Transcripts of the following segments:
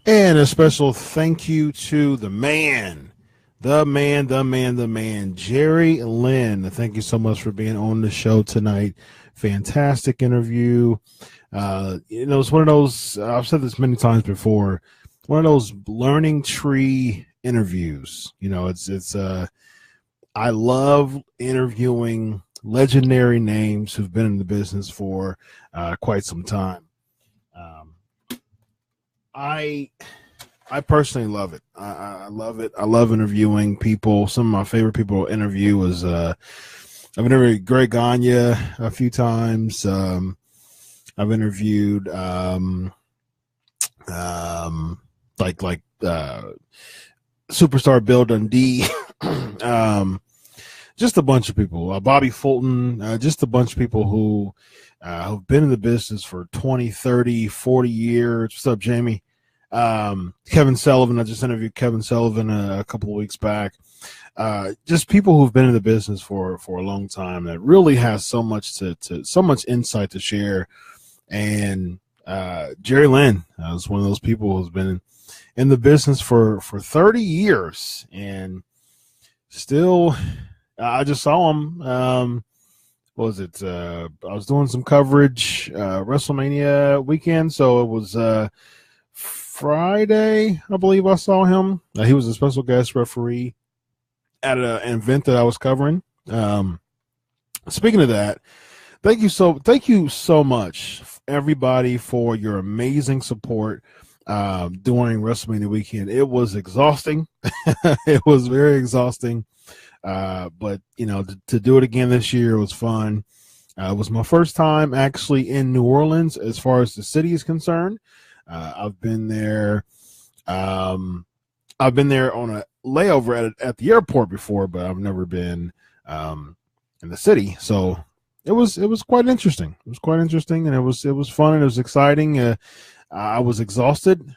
And a special thank you to the man, Jerry Lynn. Thank you so much for being on the show tonight. Fantastic interview. It's one of those, I've said this many times before, one of those learning tree interviews. I love interviewing legendary names who've been in the business for quite some time. Um, I I personally love it. I love it. I love interviewing people. Some of my favorite people to interview is I've interviewed Greg Gagne a few times. I've interviewed like Superstar Bill Dundee. Just a bunch of people. Bobby Fulton. Just a bunch of people who've been in the business for 20, 30, 40 years. What's up, Jamie? Kevin Sullivan. I just interviewed Kevin Sullivan a couple of weeks back. Just people who've been in the business for a long time that really has so much so much insight to share. And Jerry Lynn is one of those people who's been in the business for 30 years and still. I just saw him. What was it? I was doing some coverage WrestleMania weekend, so it was Friday, I believe I saw him. He was a special guest referee at an event that I was covering. Speaking of that, thank you so much, everybody, for your amazing support during WrestleMania weekend. It was exhausting. It was very exhausting. But to do it again this year was fun. It was my first time actually in New Orleans as far as the city is concerned. I've been there. I've been there on a layover at the airport before, but I've never been in the city. So it was quite interesting. It was quite interesting, and it was fun and it was exciting. I was exhausted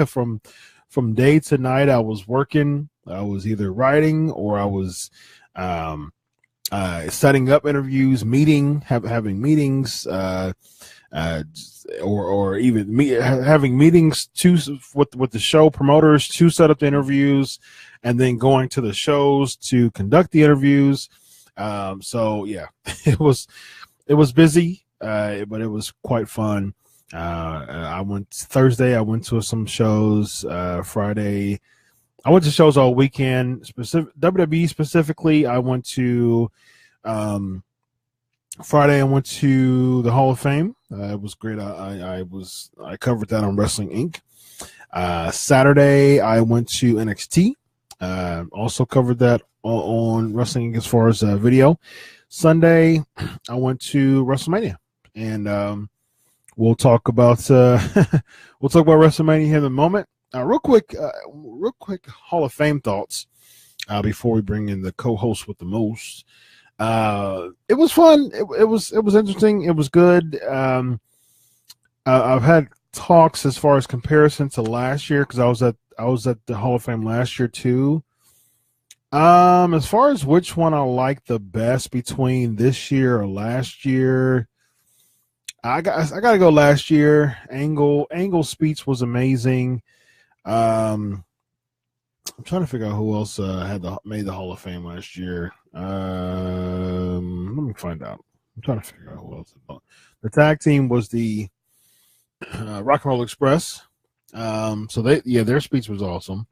from day to night. I was working. I was either writing or I was setting up interviews, having meetings, or even having meetings with the show promoters to set up the interviews, and then going to the shows to conduct the interviews. So yeah, it was busy, but it was quite fun. I went Thursday. I went to some shows. Friday, I went to shows all weekend. WWE specifically, I went to. Friday, I went to the Hall of Fame. It was great. I covered that on Wrestling Inc. Saturday, I went to NXT. Also covered that on Wrestling Inc. as far as video. Sunday, I went to WrestleMania, and we'll talk about WrestleMania here in a moment. Real quick Hall of Fame thoughts before we bring in the co-host with the most. It was fun. It was interesting. It was good. I've had talks as far as comparison to last year because I was at the Hall of Fame last year too. As far as which one I like the best between this year or last year, I got to go last year. Angle's speech was amazing. I'm trying to figure out who else made the Hall of Fame last year. Let me find out. I'm trying to figure out who else. The tag team was the Rock and Roll Express. So their speech was awesome.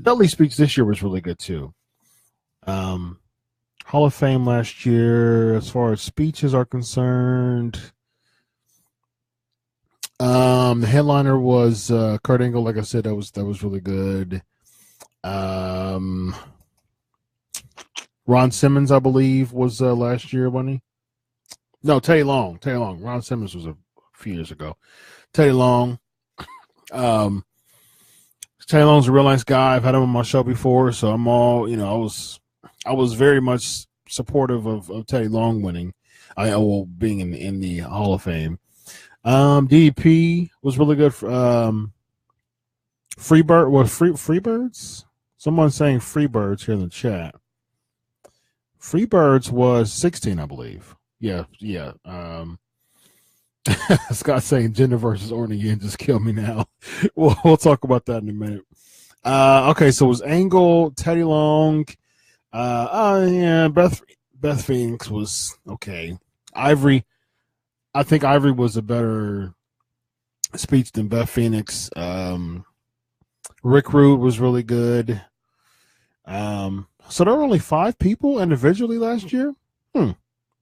Dudley's speech this year was really good too. Hall of Fame last year, as far as speeches are concerned. The headliner was Kurt Angle. Like I said, that was really good. Ron Simmons, I believe, was last year, wasn't he? No, Teddy Long. Ron Simmons was a few years ago. Teddy Long. Teddy Long's a real nice guy. I've had him on my show before, so I'm all, I was very much supportive of Teddy Long winning. Being in the Hall of Fame. DDP was really good. Freebirds? Someone's saying Freebirds here in the chat. Freebirds was 16, I believe. Yeah. Scott saying Jenna versus Orton again just killed me now. We'll talk about that in a minute. Okay, so it was Angle, Teddy Long. Yeah, Beth Phoenix was okay. Ivory, I think Ivory was a better speech than Beth Phoenix. Rick Rude was really good. So there were only 5 people individually last year.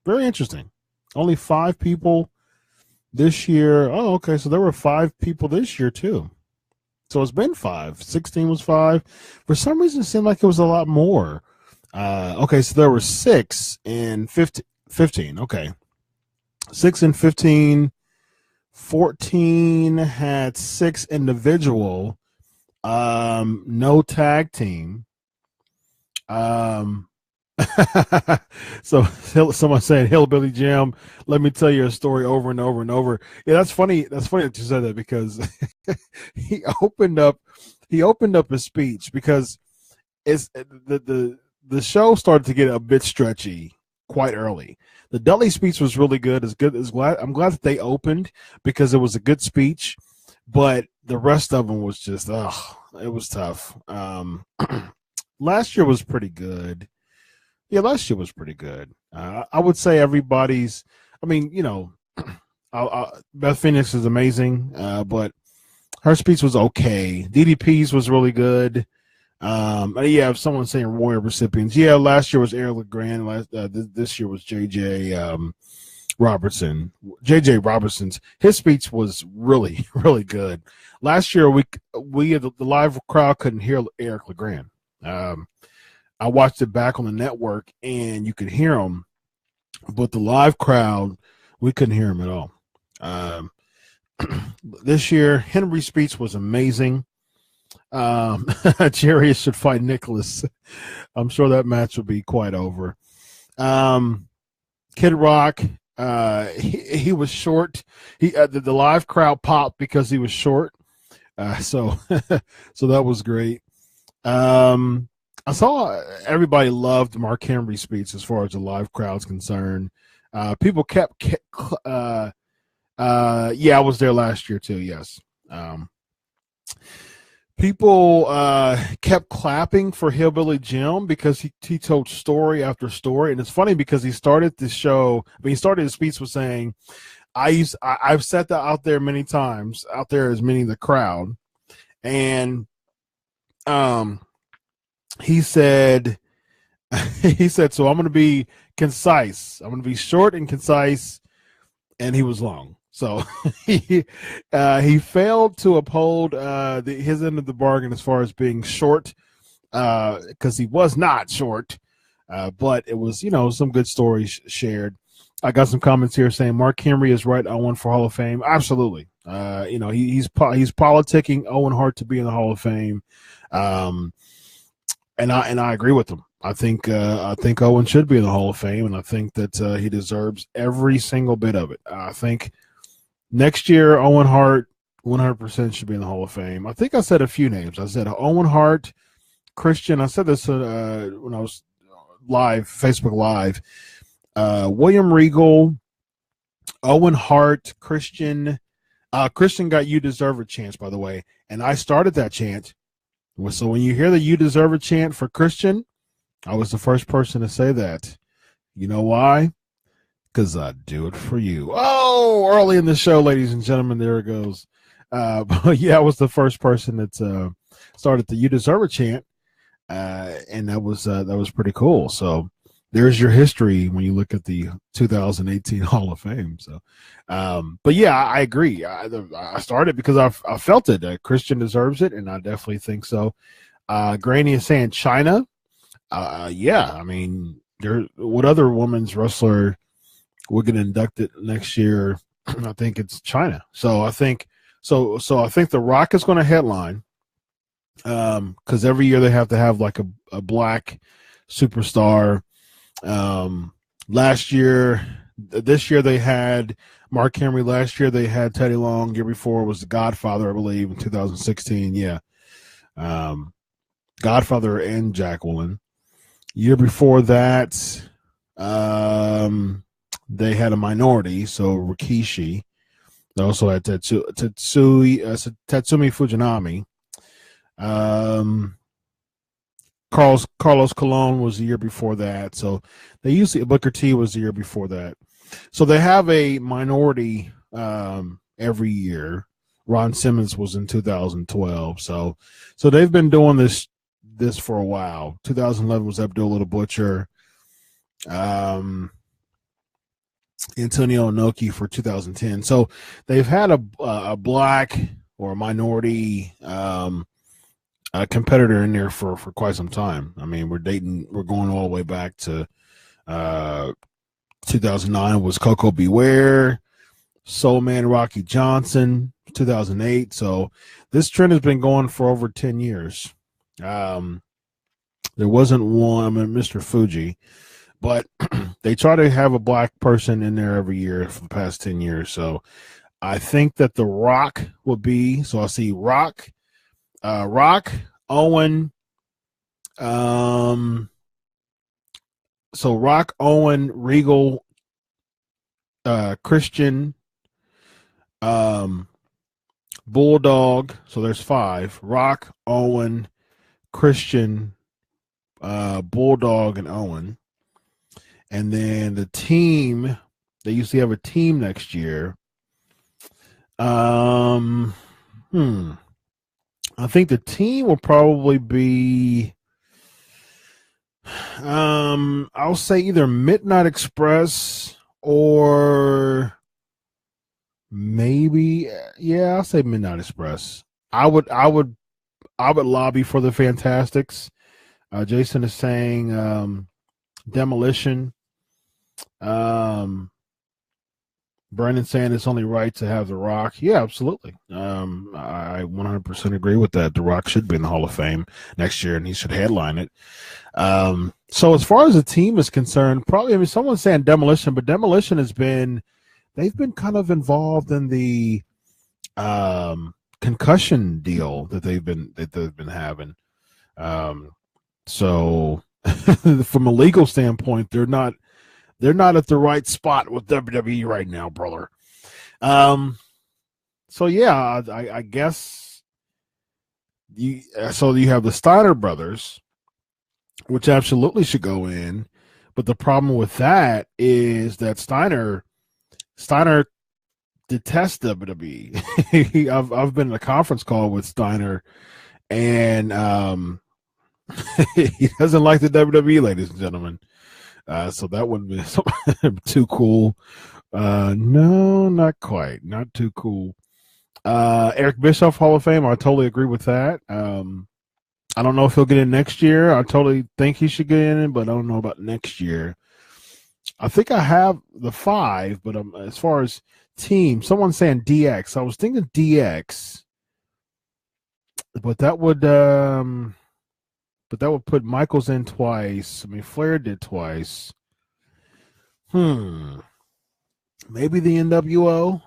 Very interesting. Only 5 people this year. Oh, okay. So there were 5 people this year too. So it's been 5. 16 was 5. For some reason, it seemed like it was a lot more. Okay, so there were 6 and 15. Okay. 6 and 15. 14 had 6 individual. No tag team. So someone saying Hillbilly Jim, let me tell you a story over and over and over. Yeah, that's funny. That's funny that you said that because he opened up his speech because it's the show started to get a bit stretchy quite early. The Dudley speech was really good. I'm glad that they opened because it was a good speech, but the rest of them was just it was tough. Last year was pretty good. Yeah, last year was pretty good. I would say everybody's. I mean, Beth Phoenix is amazing, but her speech was okay. DDP's was really good. Yeah, if someone's saying Royal recipients, yeah, last year was Eric LeGrand. This year was JJ Robertson. JJ Robertson's his speech was really really good. Last year we the live crowd couldn't hear Eric LeGrand. I watched it back on the network and you could hear him, but the live crowd, we couldn't hear him at all. This year, Henry's speech was amazing. Jerry should fight Nicholas. I'm sure that match will be quite over. Kid Rock, he was short. The live crowd popped because he was short. So that was great. I saw everybody loved Mark Henry's speech as far as the live crowd's concerned. People kept yeah, I was there last year too. Yes. People kept clapping for Hillbilly Jim because he told story after story, and it's funny because he started the show. He started his speech with saying, "I've said that out there many times. Out there is meaning the crowd," and he said, so I'm going to be concise. I'm going to be short and concise, and he was long. So he failed to uphold his end of the bargain as far as being short, because he was not short, but it was some good stories shared. I got some comments here saying Mark Henry is right on one for Hall of Fame. Absolutely, he's politicking Owen Hart to be in the Hall of Fame. And I agree with him. I think Owen should be in the Hall of Fame, and I think that he deserves every single bit of it. I think next year Owen Hart 100% should be in the Hall of Fame. I think I said a few names. I said Owen Hart, Christian. I said this when I was live, Facebook Live. William Regal, Owen Hart, Christian. Christian got "You Deserve a" chance, by the way, and I started that chant. So when you hear the "You Deserve a" chant for Christian, I was the first person to say that. You know why? Because I do it for you. Oh, early in the show, ladies and gentlemen, there it goes. But yeah, I was the first person that started the "You Deserve a" chant, and that was pretty cool. So there's your history when you look at the 2018 Hall of Fame. So, but yeah, I agree. I started because I felt it. Christian deserves it, and I definitely think so. Granny is saying China. Yeah, I mean, what other women's wrestler would get inducted next year? I think it's China. So I think The Rock is going to headline, because every year they have to have like a black superstar. This year they had Mark Henry. Last year they had Teddy Long. Year before was The Godfather, I believe, in 2016. Yeah. Godfather and Jacqueline. Year before that, they had a minority, so Rikishi. They also had Tatsumi Fujinami. Carlos Colon was the year before that. So they usually Booker T was the year before that. So they have a minority every year. Ron Simmons was in 2012. So they've been doing this for a while. 2011 was Abdullah the Butcher. Antonio Inoki for 2010. So they've had a black or a minority competitor in there for quite some time. I mean, we're going all the way back to 2009 was Coco Beware, Soul Man Rocky Johnson, 2008. So this trend has been going for over 10 years. There wasn't one, Mr. Fuji, but they try to have a black person in there every year for the past 10 years. So I think that The Rock will be, so I see Rock, Owen, so Rock, Owen, Regal, Christian, Bulldog. So there's 5. Rock, Owen, Christian, Bulldog, and Owen. And then the team, they usually have a team next year. I think the team will probably be, I'll say either Midnight Express or maybe, I'll say Midnight Express. I would lobby for the Fantastics. Jason is saying Demolition. Brandon saying it's only right to have The Rock. Yeah, absolutely. I 100% agree with that. The Rock should be in the Hall of Fame next year, and he should headline it. So as far as the team is concerned, probably, someone's saying Demolition, but Demolition they've been kind of involved in the concussion deal that they've been having. So from a legal standpoint, they're not at the right spot with WWE right now, brother. So yeah, I guess you have the Steiner brothers, which absolutely should go in, but the problem with that is that Steiner detests WWE. I've been in a conference call with Steiner, and he doesn't like the WWE, ladies and gentlemen. So that wouldn't be too cool. No, not quite. Not too cool. Eric Bischoff, Hall of Fame. I totally agree with that. I don't know if he'll get in next year. I totally think he should get in, but I don't know about next year. I think I have the 5, but as far as team, someone's saying DX. I was thinking DX, but that would put Michaels in twice. Flair did twice. Maybe the NWO.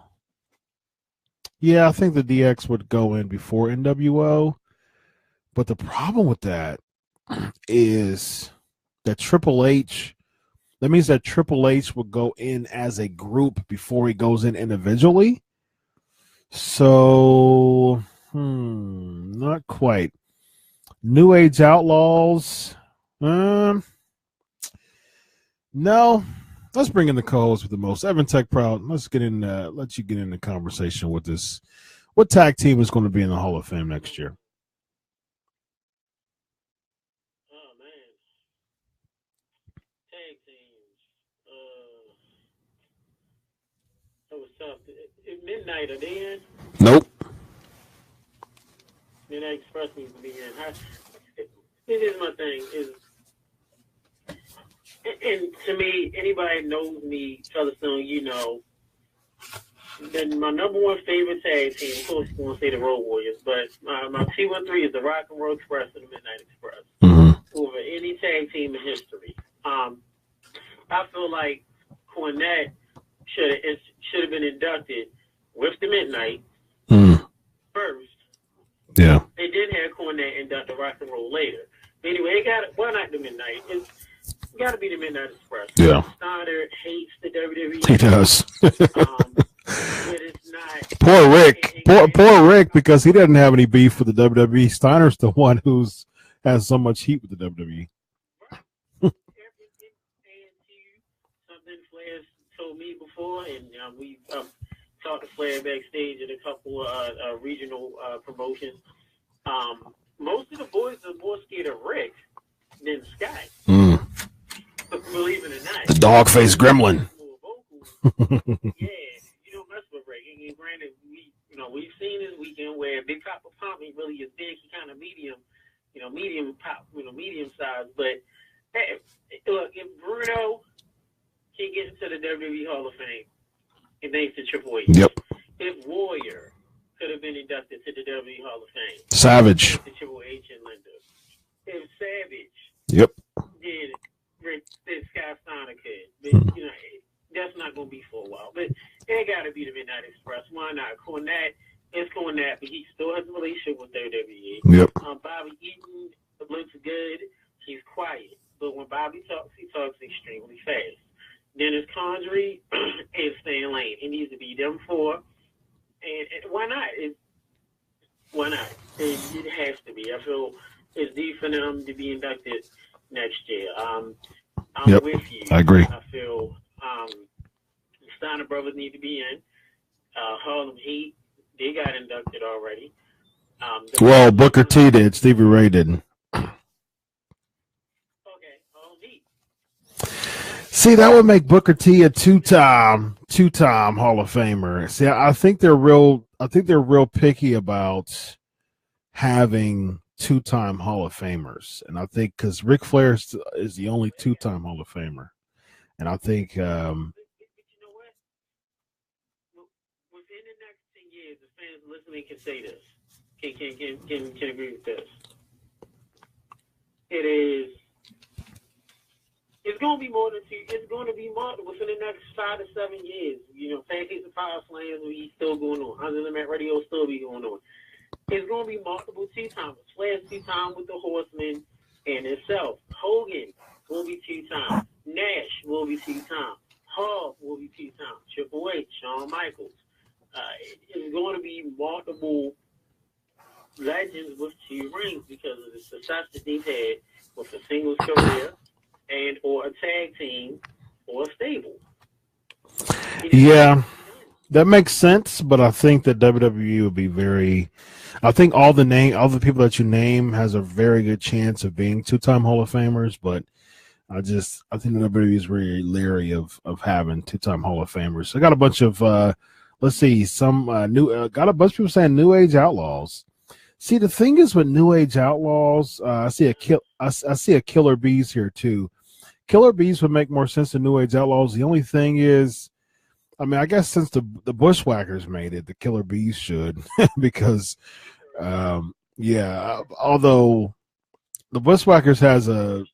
Yeah, I think the DX would go in before NWO. But the problem with that is that Triple H, that means that Triple H would go in as a group before he goes in individually. So, not quite. New Age Outlaws. No. Let's bring in the co-host with the most. Evan Tech Proud. Let's get in. Let you get in the conversation with this. What tag team is going to be in the Hall of Fame next year? Oh man, tag teams. That was tough. Midnight, are they in? Nope. Midnight Express needs to be in. Here's my thing is, and to me, anybody knows me, Featherstone, then my number one favorite tag team, of course, you're going to say the Road Warriors, but my T13 is the Rock and Roll Express and the Midnight Express over any tag team in history. I feel like Cornette should have been inducted with the Midnight first. Yeah. They did have Cornette induct the Rock and Roll later. But anyway, why not the Midnight? It's got to be the Midnight Express. Yeah. Steiner hates the WWE. He does. But it's not. Poor Rick. Poor Rick, because he doesn't have any beef with the WWE. Steiner's the one who's has so much heat with the WWE. Something Flair told me before, and we talked to Flair backstage at a couple regional promotions. Most of the boys are more scared of Rick than Sky. Believe it or not. The dog-faced gremlin. Yeah, you don't mess with Rick. And granted, we've seen this weekend where Big Papa Pump ain't really as big. He kind of medium size. But hey, look, if Bruno can get into the WWE Hall of Fame, and thanks to Triple H. Yep. If Warrior could have been inducted to the WWE Hall of Fame. Savage. To Triple H and Linda. If Savage. Yep. Did Scott Steiner could. But, that's not going to be for a while. But it got to be the Midnight Express. Why not? Cornette is Cornette, but he still has a relationship with WWE. Yep. Bobby Eaton looks good. He's quiet. But when Bobby talks, he talks extremely fast. Dennis Condrey and Stan Lane. It needs to be them four. And why not? Why not? It has to be. I feel it's due for them to be inducted next year. I'm with you. I agree. I feel the Steiner brothers need to be in. Harlem Heat, they got inducted already. Well, Booker T did. Stevie Ray didn't. See, that would make Booker T a two-time Hall of Famer. See, I think they're real picky about having two-time Hall of Famers, and I think because Ric Flair is the only two-time Hall of Famer, and I think. But you know what? Within the next 10 years, the fans listening can say this. Can agree with this. It's going to be more than two. It's going to be more within the next 5 to 7 years. Pancakes and Powerslams will be still going on. Under the Mat Radio will still be going on. It's going to be multiple two-timers. Flair's two-time with the Horsemen and itself. Hogan will be two-time. Nash will be two-time. Hall will be two-time. Triple H, Shawn Michaels. It's going to be multiple legends with 2 rings because of the success that they've had with a singles career and or a tag team or a stable. Yeah, that makes sense, but I think that WWE would be very. I think all the people that you name has a very good chance of being two-time Hall of Famers, but I think WWE is really leery of having two-time Hall of Famers. I got a bunch of got a bunch of people saying New Age Outlaws. See, the thing is with New Age Outlaws, I see a Killer Bees here too. Killer Bees would make more sense than New Age Outlaws. The only thing is, I mean, I guess since the Bushwhackers made it, the Killer Bees should because, although the Bushwhackers has the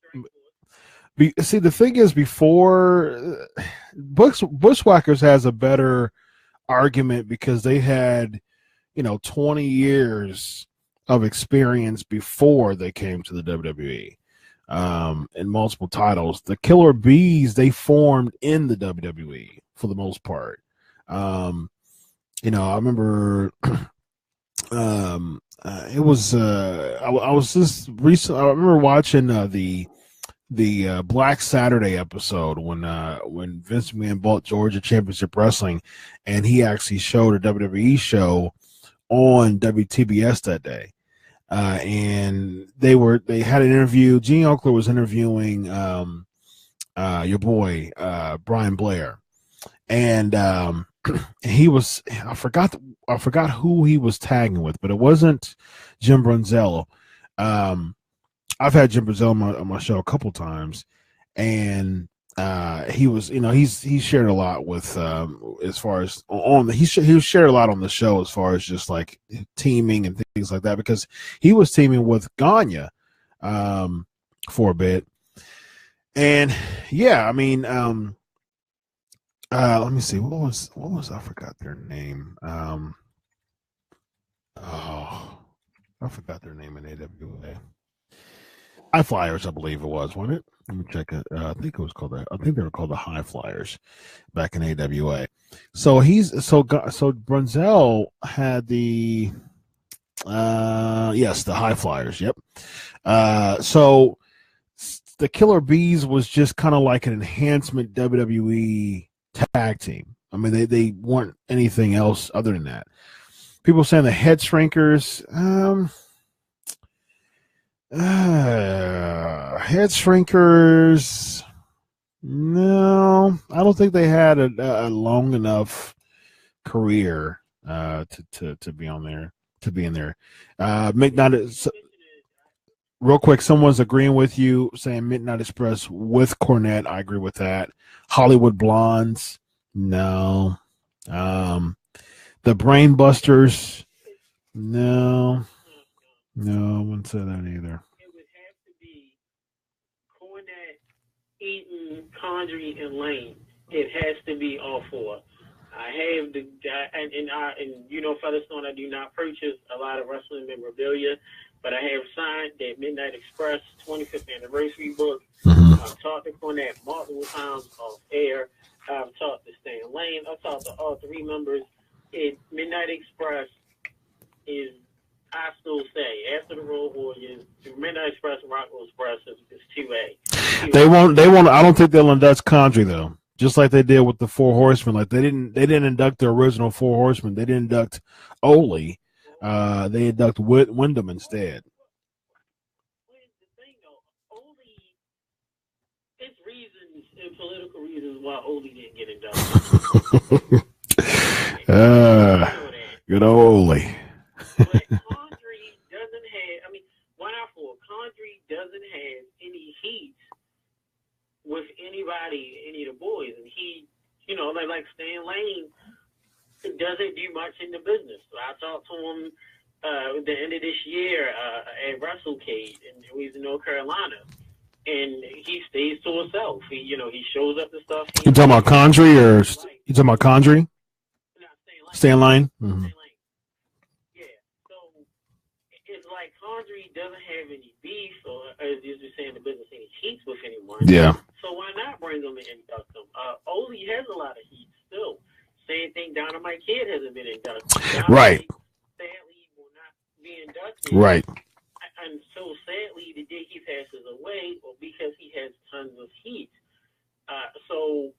thing is before Bushwhackers has a better argument because they had, 20 years of experience before they came to the WWE. In multiple titles. The Killer Bees, they formed in the WWE for the most part. I remember it was I was just recent. I remember watching the Black Saturday episode when Vince McMahon bought Georgia Championship Wrestling, and he actually showed a WWE show on WTBS that day. And they had an interview. Gene Oakler was interviewing your boy Brian Blair, and he was I forgot who he was tagging with, but it wasn't Jim Brunzell. I've had Jim Brunzell on my show a couple times, and he was he shared a lot with as far as he shared a lot on the show as far as just like teaming and things like that because he was teaming with Gagne for a bit, and I mean let me see what was I forgot their name I forgot their name in AWA. High Flyers, I believe it was, wasn't it? Let me check it. I think it was called that. I think they were called the High Flyers back in AWA. So Brunzell had the yes, the High Flyers. Yep. So the Killer Bees was just kind of like an enhancement WWE tag team. I mean, they weren't anything else other than that. People saying the Head Shrinkers. Head Shrinkers. No, I don't think they had a long enough career to be on there, to be in there. Midnight. Real quick, someone's agreeing with you, saying Midnight Express with Cornette. I agree with that. Hollywood Blondes. No. The Brain Busters. No. No, I wouldn't say that either. It would have to be Cornette, Eaton, Condrey, and Lane. It has to be all four. I have the and you know, Featherstone, I do not purchase a lot of wrestling memorabilia, but I have signed that Midnight Express 25th anniversary book. I've talked to Cornette multiple times off air. I've talked to Stan Lane. I've talked to all three members. Midnight Express is, I still say, after the Road Warriors, Midnight Express and Rockwell Express is 2A. They won't. I don't think they'll induct Condrey though. Just like they did with the Four Horsemen. Like they didn't induct the original Four Horsemen. They didn't induct Ole. They induct Wyndham instead. It's reasons and political reasons why Ole didn't get inducted. Good old Ole. But Condrey doesn't have, I mean, why not for Condrey doesn't have any heat with anybody, any of the boys. And he, you know, like Stan Lane doesn't do much in the business. So I talked to him at the end of this year at WrestleCade, and he was in North Carolina. And he stays to himself. He shows up to stuff. You talking about Condrey or you talking about Condrey? No, Stan Lane. Mm-hmm. Yeah. So it's like Condrey doesn't have any beef, or as you were saying, the business any heat with anyone. Yeah. So why not bring him and induct him? Ole has a lot of heat still. Same thing. Dynamite Kid hasn't been inducted. Right. Sadly, will not be inducted. Right. And so sadly, the day he passes away, or because he has tons of heat. So,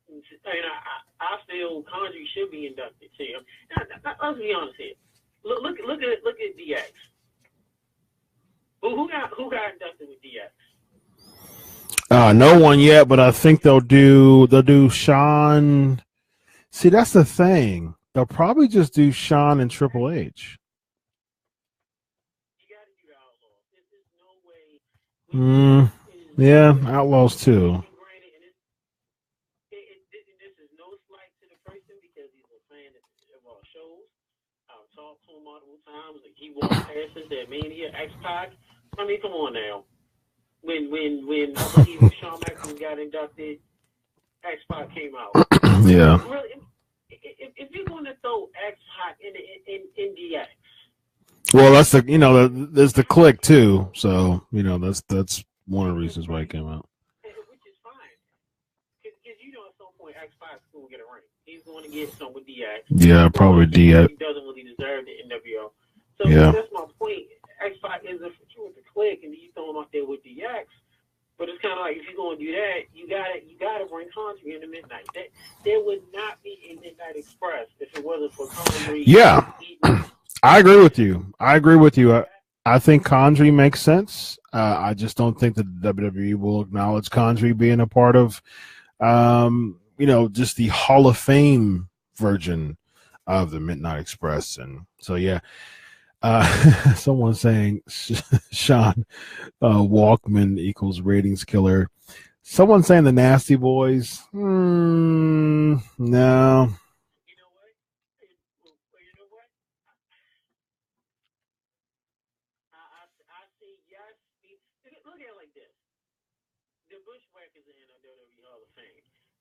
I feel Condrey should be inducted too. Now, let's be honest here. Look at DX. Who got inducted with DX? No one yet, but I think they'll do Shawn. See, that's the thing. They'll probably just do Shawn and Triple H. Yeah, Outlaws too. This is no slight to the person because he's a fan of our shows. I've talked to him multiple times. Like he walked past us at Mania, X-Pac. I mean, come on now. When I believe Shawn Michaels got inducted, X-Pac came out. Yeah. Really, if you're going to throw X-Pac in DX. Well, that's there's the click too. So that's one of the reasons why he came out. Which is fine, because at some point X-Pac is going to get a ring. He's going to get some with DX. Yeah, probably DX. He doesn't really deserve the NWO. So yeah. That's my point. X-Pac is with the click, and you throw him out there with DX. But it's kind of like if you're going to do that, you gotta bring Condrey into Midnight. There would not be a Midnight Express if it wasn't for Condrey. Yeah. I agree with you. I think Condrey makes sense. I just don't think that the WWE will acknowledge Condrey being a part of, just the Hall of Fame version of the Midnight Express. And so, yeah, someone saying Sean Walkman equals ratings killer. Someone saying the Nasty Boys. No.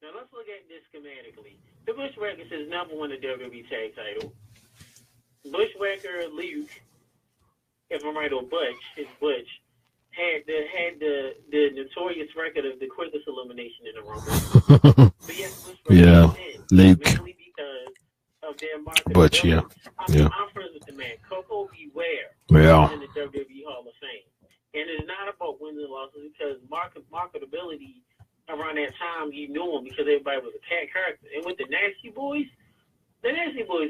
Now let's look at this schematically. The Bushwhackers has never won a WWE tag title. Bushwhacker Luke, if I'm right, or Butch, had the notorious record of the quickest elimination in the Rumble. But yes, yeah, Luke. mainly because of their marketability. Butch, yeah. I'm friends with the man, Coco Beware, Yeah. in the WWE Hall of Fame. And it's not about wins and losses because marketability around that time, you knew him because everybody was a cat character. And with the Nasty Boys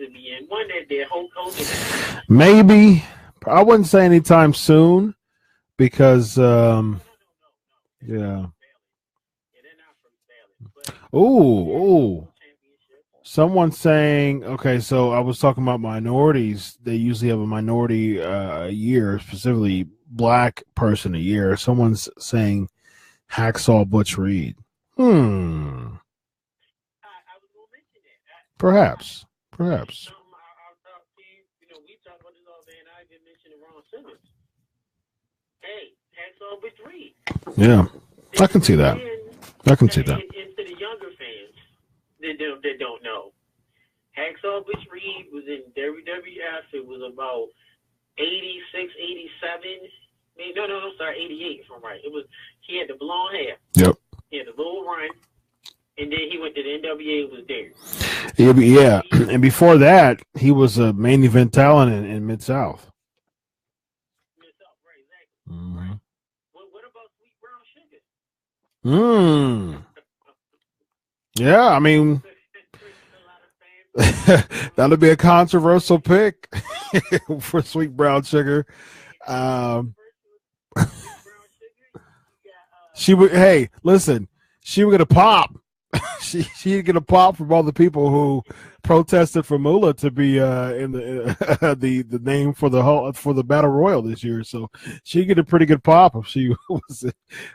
would be in. One that their whole culture. Maybe. I wouldn't say anytime soon because, yeah. Oh. Someone's saying, okay, so I was talking about minorities. They usually have a minority a year, specifically black person a year. Someone's saying Hacksaw Butch Reed. Perhaps. Yeah, I can see that. And to the younger fans that don't know, Hacksaw Butch Reed was in WWF. It was about 86, 87. No, sorry, 88 if I'm right. He had the blonde hair. Yep. He had the little run. And then he went to the NWA, was there. Yeah. And before that, he was a main event talent in Mid-South. Mid-South, right, exactly. Mm-hmm. Right. What about Sweet Brown Sugar? Yeah, I mean, that'll be a controversial pick for Sweet Brown Sugar. She would. Hey, listen, she would get a pop. She'd get a pop from all the people who protested for Moolah to be in the name for the Battle Royal this year. So she'd get a pretty good pop if she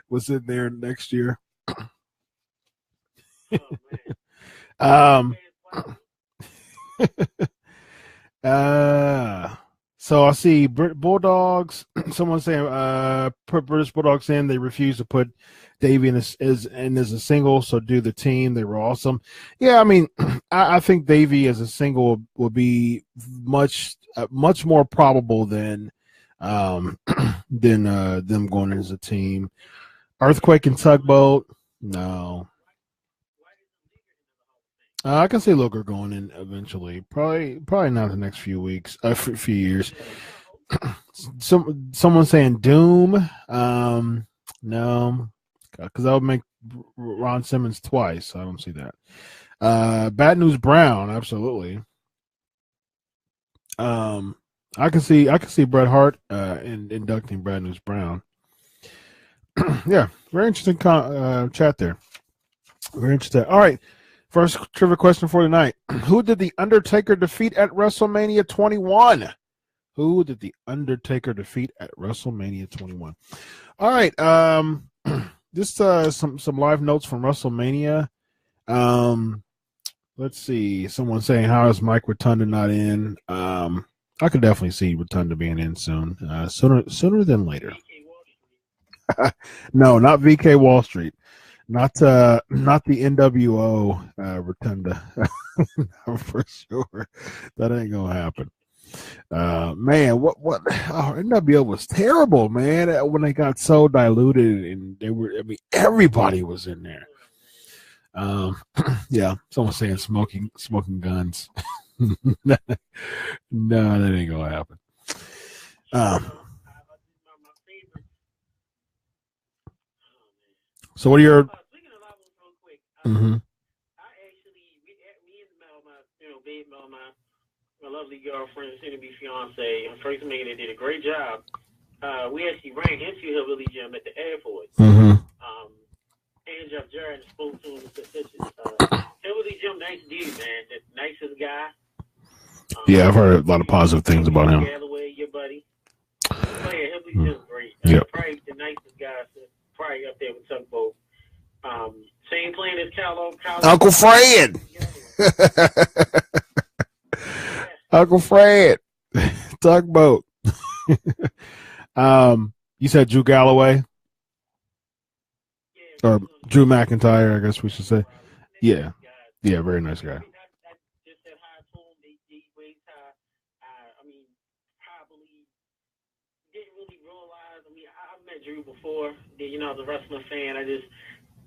was in there next year. So I see Bulldogs. Someone's saying put British Bulldogs in. They refuse to put Davey as a single, so do the team. They were awesome. Yeah, I mean, I think Davey as a single would be much more probable than them going as a team. Earthquake and Tugboat, no. I can see Luger going in eventually. Probably not the next few weeks, few years. Someone saying Doom, no, because that would make Ron Simmons twice. I don't see that. Bad News Brown, absolutely. I can see Bret Hart inducting Bad News Brown. Yeah, very interesting chat there. Very interesting. All right. First trivia question for tonight. Who did The Undertaker defeat at WrestleMania 21? Who did The Undertaker defeat at WrestleMania 21? All right. Just some live notes from WrestleMania. Let's see. Someone saying, how is Mike Rotunda not in? I could definitely see Rotunda being in soon. Sooner than later. No, not VK Wall Street. Not the NWO Rotunda. For sure. That ain't gonna happen. Man, what NWO was terrible, man, when they got so diluted and everybody was in there. Yeah, someone saying smoking guns. No, that ain't gonna happen. So what are your Mm-hmm. My lovely girlfriend, soon to be fiance, and first man that did a great job. We actually ran into Hillbilly Jim at the airport. Mm-hmm. And Jeff Jarrett spoke to him and took pictures. Hillbilly Jim, nice dude, man. The nicest guy. Yeah, I've heard a lot of positive things about him. Galloway, your buddy. Oh yeah, Hillbilly Jim's great. Yep. Probably the nicest guy. Probably up there with Tugboat. Same plan as Uncle Fred. Uncle Fred. Tugboat. You said Drew Galloway? Or Drew McIntyre, I guess we should say. Yeah. Yeah, very nice guy. didn't really realize. I mean, I've met Drew before. You know, as a wrestling fan,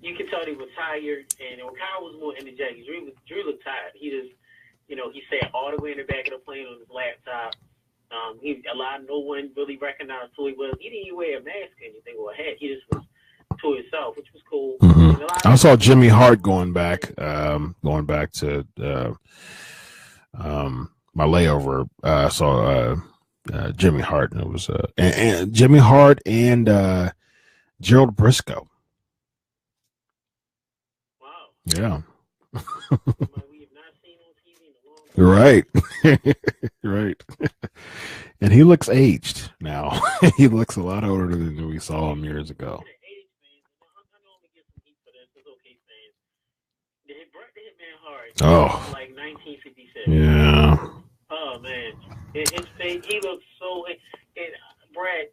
you could tell he was tired, and Kyle was more energetic. Drew looked tired. He just, you know, he sat all the way in the back of the plane on his laptop. He allowed no one really recognized who he was. He didn't even wear a mask or anything or a hat. He just was to himself, which was cool. I saw Jimmy Hart going back to my layover. I saw Jimmy Hart, and it was and Jimmy Hart and Gerald Briscoe. Wow. Yeah. We have not seen on TV in a long time. Right. Right. And he looks aged now. He looks a lot older than we saw him years ago. Oh. Like 1956. Yeah. Oh man, his face. He looks so. And Brad,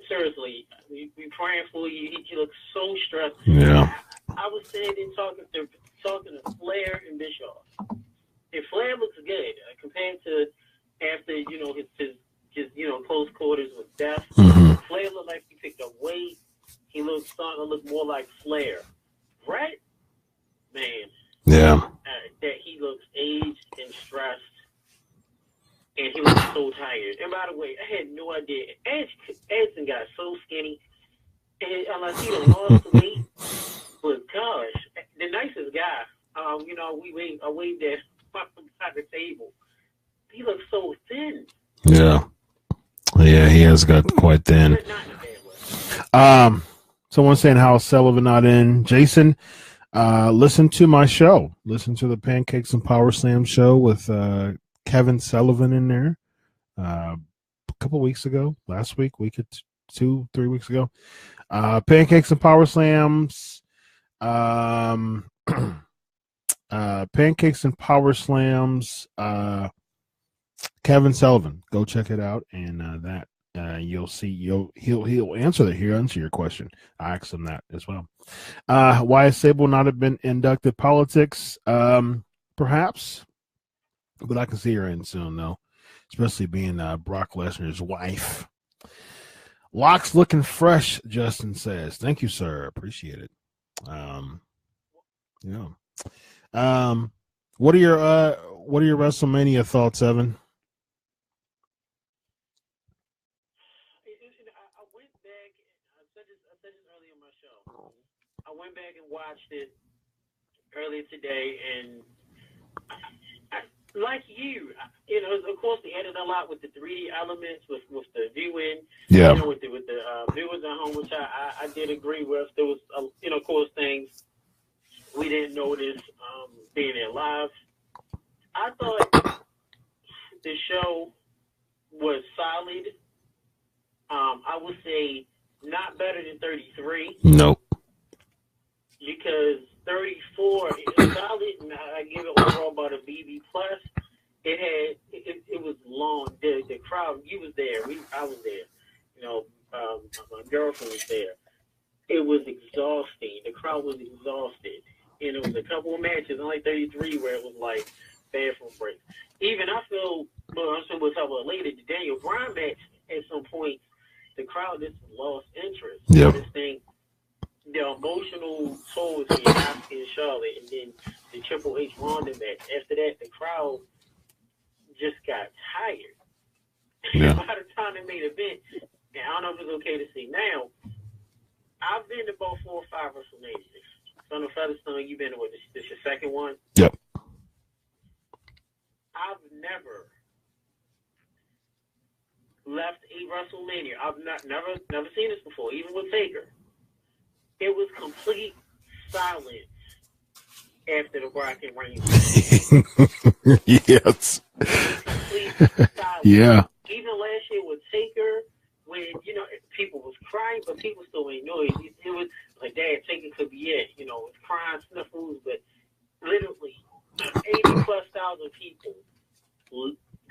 seriously, we praying for you. He looks so stressed. Yeah. I was sitting and talking to Flair and Bischoff. And Flair looks good compared to after his close quarters with death. Mm-hmm. Flair looked like he picked up weight. He starting to look more like Flair. Brett, man. Yeah. That he looks aged and stressed, and he looks so tired. And by the way, I had no idea. Edson got so skinny, and unless he done lost weight, but gosh, the nicest guy. I waved at the table. He looks so thin. Yeah. Yeah, he has got quite thin. But not in a bad way. Someone saying how Sullivan not in. Jason, listen to my show. Listen to the Pancakes and Powerslams show with Kevin Sullivan in there. A couple weeks ago, last week, 3 weeks ago. Pancakes and Powerslams. Pancakes and Powerslams. Kevin Sullivan. Go check it out, and you'll see. He'll answer your question. I asked him that as well. Why has Sable not have been inducted politics? Perhaps, but I can see her in soon though, especially being Brock Lesnar's wife. Locks looking fresh, Justin says. Thank you, sir. Appreciate it. Yeah. What are your WrestleMania thoughts, Evan? I went back and watched it earlier today, and like you, of course, they added a lot with the 3D elements, with the viewing, yeah, with the viewers at home, which I did agree with. There was, of course, things we didn't notice being there live. I thought the show was solid. I would say not better than 33. Nope. Because 34 is solid, and I give it overall about a BB plus. It was long. The crowd, you was there. I was there. My girlfriend was there. It was exhausting. The crowd was exhausted, and it was a couple of matches, unlike 33, where it was like bathroom breaks. Even I feel, I'm sure we'll talk about later. The Daniel Bryan match, at some point, the crowd just lost interest. Yeah. This thing. The emotional toll was in Asuka and Charlotte, and then the Triple H Ronda match. After that, the crowd just got tired. Yeah. By the time they made event, and I don't know if it's okay to say now, I've been to about 4 or 5 WrestleManias. Son of Featherstone, you've been to what? This your second one? Yep. I've never left a WrestleMania. I've never seen this before, even with Taker. It was complete silence after the Rock and Reigns. Yes. Complete silence. Yeah. Even last year with Taker, when people was crying, but people still ain't know it. It was like, Dad, Taker could be it. It's crying, sniffles, but literally 80,000+ people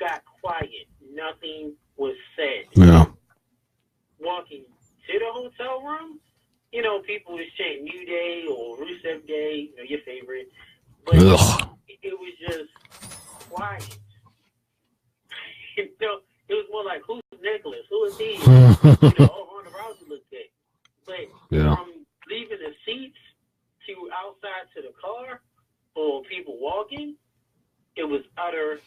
got quiet. Nothing was said. Yeah. Walking to the hotel room. People was chanting New Day or Rusev Day, your favorite. But it was just quiet. It was more like, who's Nicholas? Who is he? Ronda Rousey looked good. But from leaving the seats to outside to the car or people walking, it was utter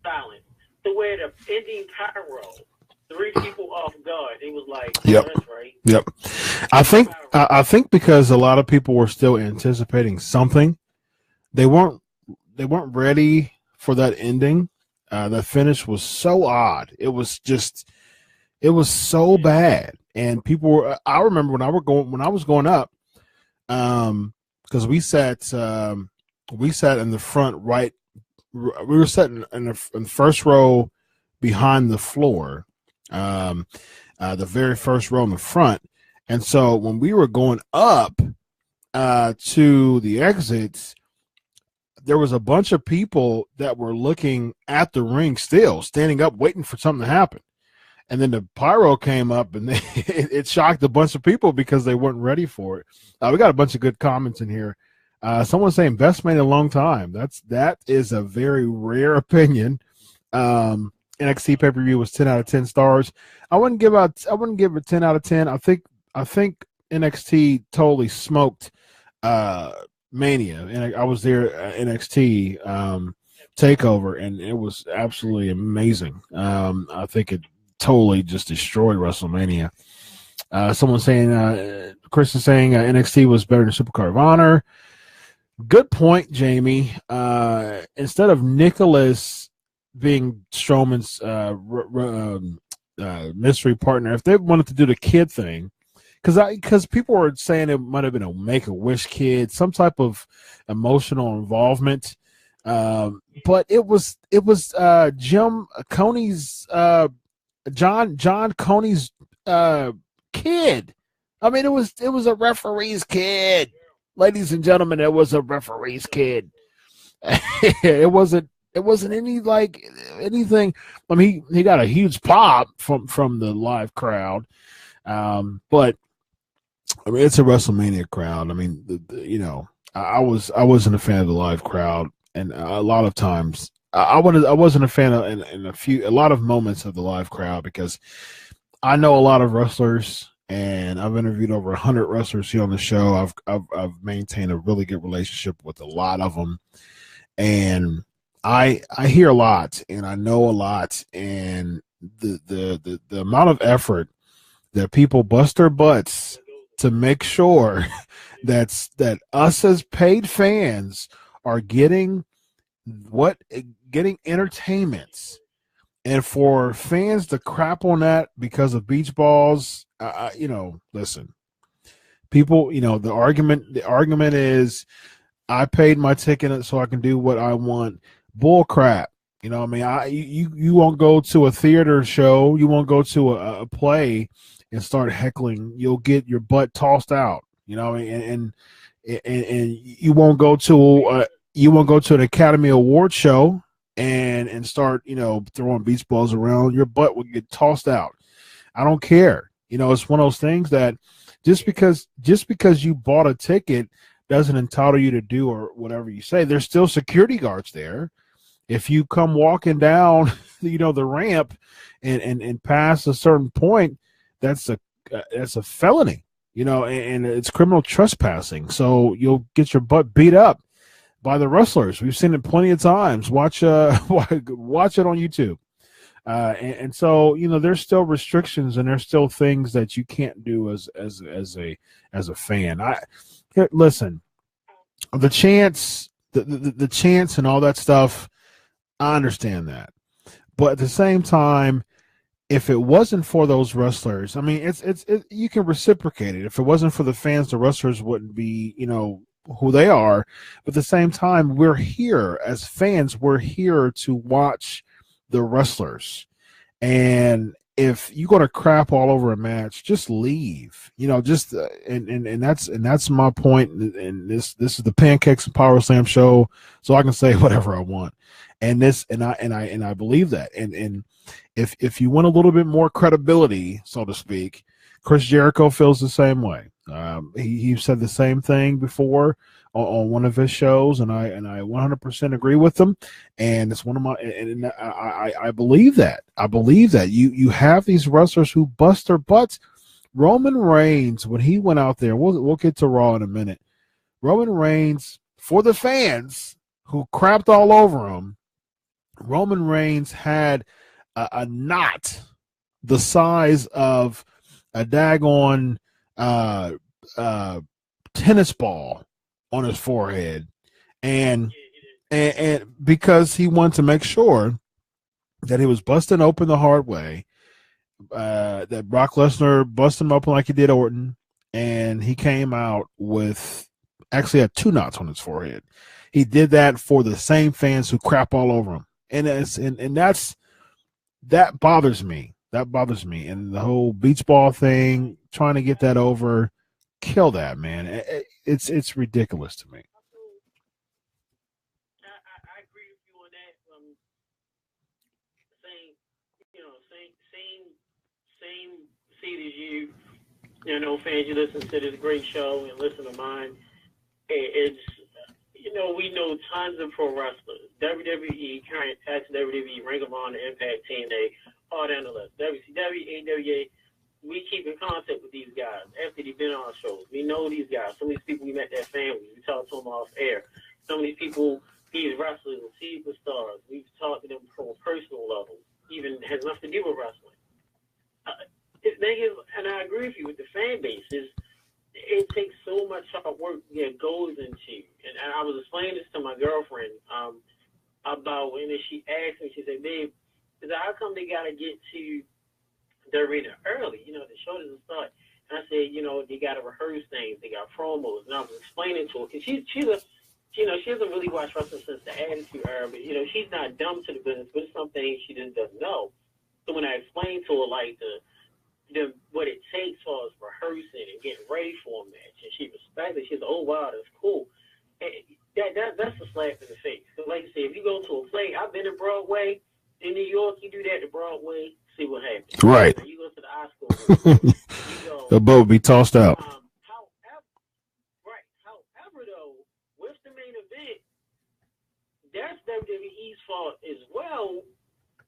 silence. The way the ending pyro, 3 people off guard, it was like, that's right. Yep. I think because a lot of people were still anticipating something, they weren't ready for that ending. The finish was so odd. It was so bad, and people were. I remember when I was going up, because we sat in the front right. We were sitting in the first row behind the floor, the very first row in the front, and so when we were going up to the exits, there was a bunch of people that were looking at the ring still, standing up, waiting for something to happen. And then the pyro came up, and it shocked a bunch of people because they weren't ready for it. We got a bunch of good comments in here. Someone's saying best made in a long time. That is a very rare opinion. NXT pay-per-view was 10 out of 10 stars. I wouldn't give it 10 out of 10. I think NXT totally smoked Mania, and I was there at NXT Takeover, and it was absolutely amazing. I think it totally just destroyed WrestleMania. Someone saying, Chris is saying NXT was better than Supercard of Honor. Good point, Jamie. Instead of Nicholas being Strowman's mystery partner, if they wanted to do the kid thing, because people were saying it might have been a Make-A-Wish kid, some type of emotional involvement, but it was Jim Coney's John Coney's kid. I mean, it was a referee's kid, ladies and gentlemen. It was a referee's kid. It wasn't anything. I mean, he got a huge pop from the live crowd, but I mean, it's a WrestleMania crowd. I mean, I wasn't a fan of the live crowd, and a lot of times I wasn't a fan of in a lot of moments of the live crowd, because I know a lot of wrestlers, and I've interviewed over 100 wrestlers here on the show. I've maintained a really good relationship with a lot of them, and I hear a lot, and I know a lot, and the amount of effort that people bust their butts to make sure that us as paid fans are getting entertainment, and for fans to crap on that because of beach balls, listen, people, the argument is, I paid my ticket so I can do what I want. Bull crap. I mean, you won't go to a theater show, you won't go to a play and start heckling. You'll get your butt tossed out. And you won't go to an Academy Award show and start throwing beach balls around. Your butt will get tossed out. I don't care. It's one of those things that just because you bought a ticket doesn't entitle you to do or whatever you say. There's still security guards there. If you come walking down, the ramp and past a certain point, that's a felony, and it's criminal trespassing. So you'll get your butt beat up by the wrestlers. We've seen it plenty of times. Watch it on YouTube. And so there's still restrictions, and there's still things that you can't do as a fan. Listen, the chants and all that stuff, I understand that, but at the same time, if it wasn't for those wrestlers, I mean, you can reciprocate it. If it wasn't for the fans, the wrestlers wouldn't be who they are. But at the same time, we're here as fans. We're here to watch the wrestlers, and if you're going to crap all over a match, just leave. And that's my point. And this is the Pancakes and Powerslam show, so I can say whatever I want. And I believe that. And if you want a little bit more credibility, so to speak, Chris Jericho feels the same way. He said the same thing before on one of his shows, and I 100% agree with him. And it's one of my, and I believe that. I believe that you have these wrestlers who bust their butts. Roman Reigns, when he went out there, we'll get to Raw in a minute. Roman Reigns, for the fans who crapped all over him, Roman Reigns had a knot the size of a daggone tennis ball on his forehead, and because he wanted to make sure that he was busting open the hard way, that Brock Lesnar busted him open like he did Orton, and he came out with actually had 2 knots on his forehead. He did that for the same fans who crap all over him, and that bothers me. That bothers me, and the whole beach ball thing, trying to get that over, kill that, man. It's ridiculous to me. I agree with you on that. Same seat as you. Fans, you listen to this great show and listen to mine. It's we know tons of pro wrestlers. WWE, current WWE, Ring of Honor, Impact, TNA, all down the list. WCW, AWA. We keep in contact with these guys after they've been on our shows. We know these guys. Some of these people, we met their families. We talked to them off air. Some of these people, these wrestlers and superstars, we've talked to them from a personal level. Even has nothing to do with wrestling. And I agree with you with the fan base. It takes so much hard work that goes into. And I was explaining this to my girlfriend about when she asked me. She said, "Babe, how come they gotta get to the arena early? The show doesn't start." And I said, they gotta rehearse things. They got promos. And I was explaining to her because she doesn't really watch wrestling since the Attitude Era. But she's not dumb to the business, but it's something she just doesn't know. So when I explained to her like what it takes for us rehearsing and getting ready for a match, and she respected it. She said, "Oh wow, that's cool." And that's a slap in the face. So like I said, if you go to a play, I've been to Broadway in New York. You do that to Broadway, see what happens. Right. You go to the Oscar. The boat be tossed out. However, though, with the main event, that's WWE's fault as well,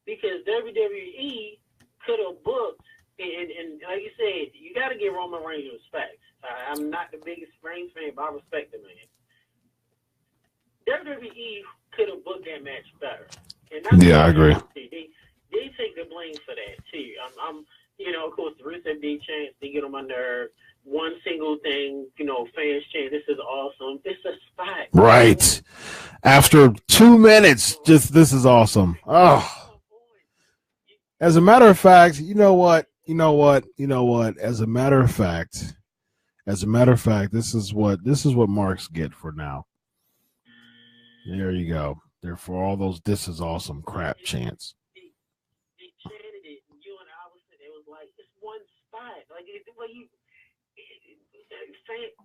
because WWE could have booked. And like you said, you got to give Roman Reigns respect. I'm not the biggest Reigns fan, but I respect the man. WWE could have booked that match better. And I agree. They take the blame for that too. Of course, the Rusev Day chants, they get on my nerve. One single thing, fans chant, "This is awesome." It's a spot. Right. After 2 minutes, just this is awesome. Oh. As a matter of fact, you know what? As a matter of fact, this is what marks get for now. There you go. Therefore, all those "this is awesome" crap chants. They chanted it, and you and I was sitting. It was like it's one spot. Like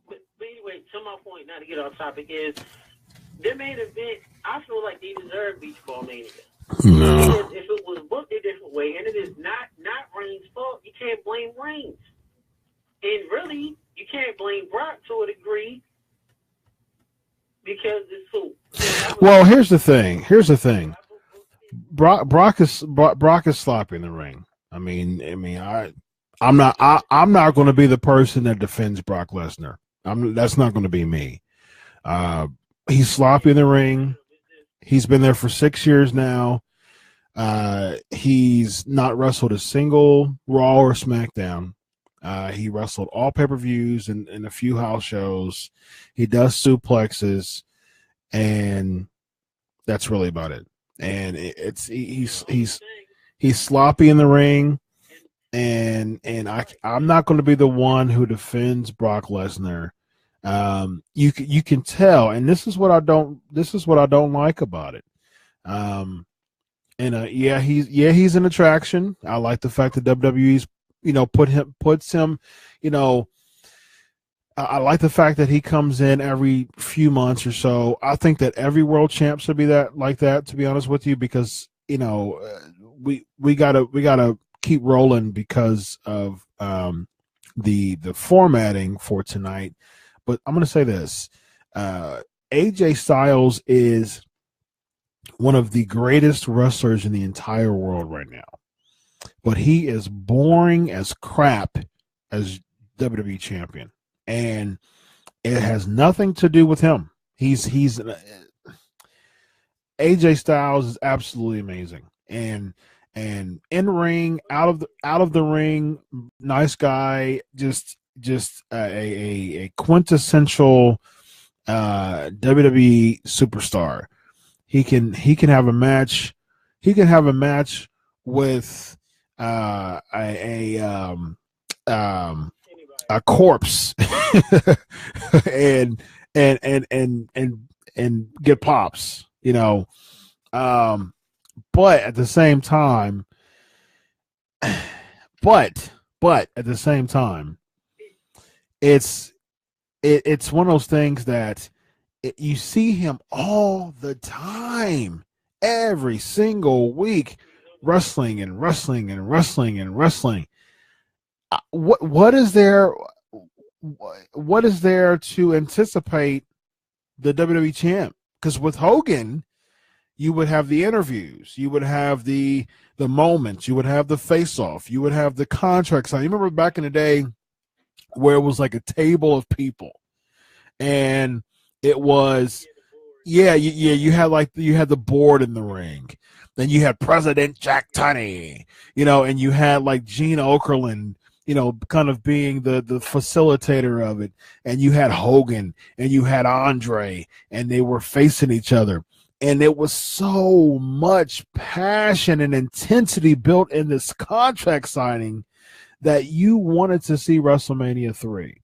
but anyway, to my point, not to get off topic, is their main event. I feel like they deserve Beach Ball Mania. No. Because if it was booked a different way, and it is not Reigns' fault, you can't blame Reigns. And really, you can't blame Brock to a degree because it's who. Well, here's the thing. Brock is sloppy in the ring. I'm not going to be the person that defends Brock Lesnar. That's not going to be me. He's sloppy in the ring. He's been there for 6 years now. He's not wrestled a single Raw or SmackDown. He wrestled all pay-per-views and a few house shows. He does suplexes, and that's really about it. And he's sloppy in the ring, and I'm not going to be the one who defends Brock Lesnar. You can tell, and this is what I don't like about it. He's an attraction. I like the fact that WWE's puts him. I like the fact that he comes in every few months or so. I think that every world champ should be like that. To be honest with you, because we gotta keep rolling because of the formatting for tonight, but I'm going to say this: AJ Styles is one of the greatest wrestlers in the entire world right now, but he is boring as crap as WWE champion, and it has nothing to do with him. He's AJ Styles is absolutely amazing, and in ring, out of the ring, nice guy, just a quintessential WWE superstar. He can have a match. He can have a match with a corpse and and get pops, you know. But at the same time, but at the same time, it's one of those things that you see him all the time, every single week, wrestling and wrestling and wrestling and wrestling. What is there? What is there to anticipate the WWE champ? Because with Hogan, you would have the interviews, you would have the moments, you would have the face-off, you would have the contract sign. You remember back in the day where it was like a table of people, and it was, yeah, you had the board in the ring, then you had President Jack Tunney, you know, and you had like Gene Okerlund, you know, kind of being the facilitator of it, and you had Hogan and you had Andre, and they were facing each other. And it was so much passion and intensity built in this contract signing that you wanted to see WrestleMania 3.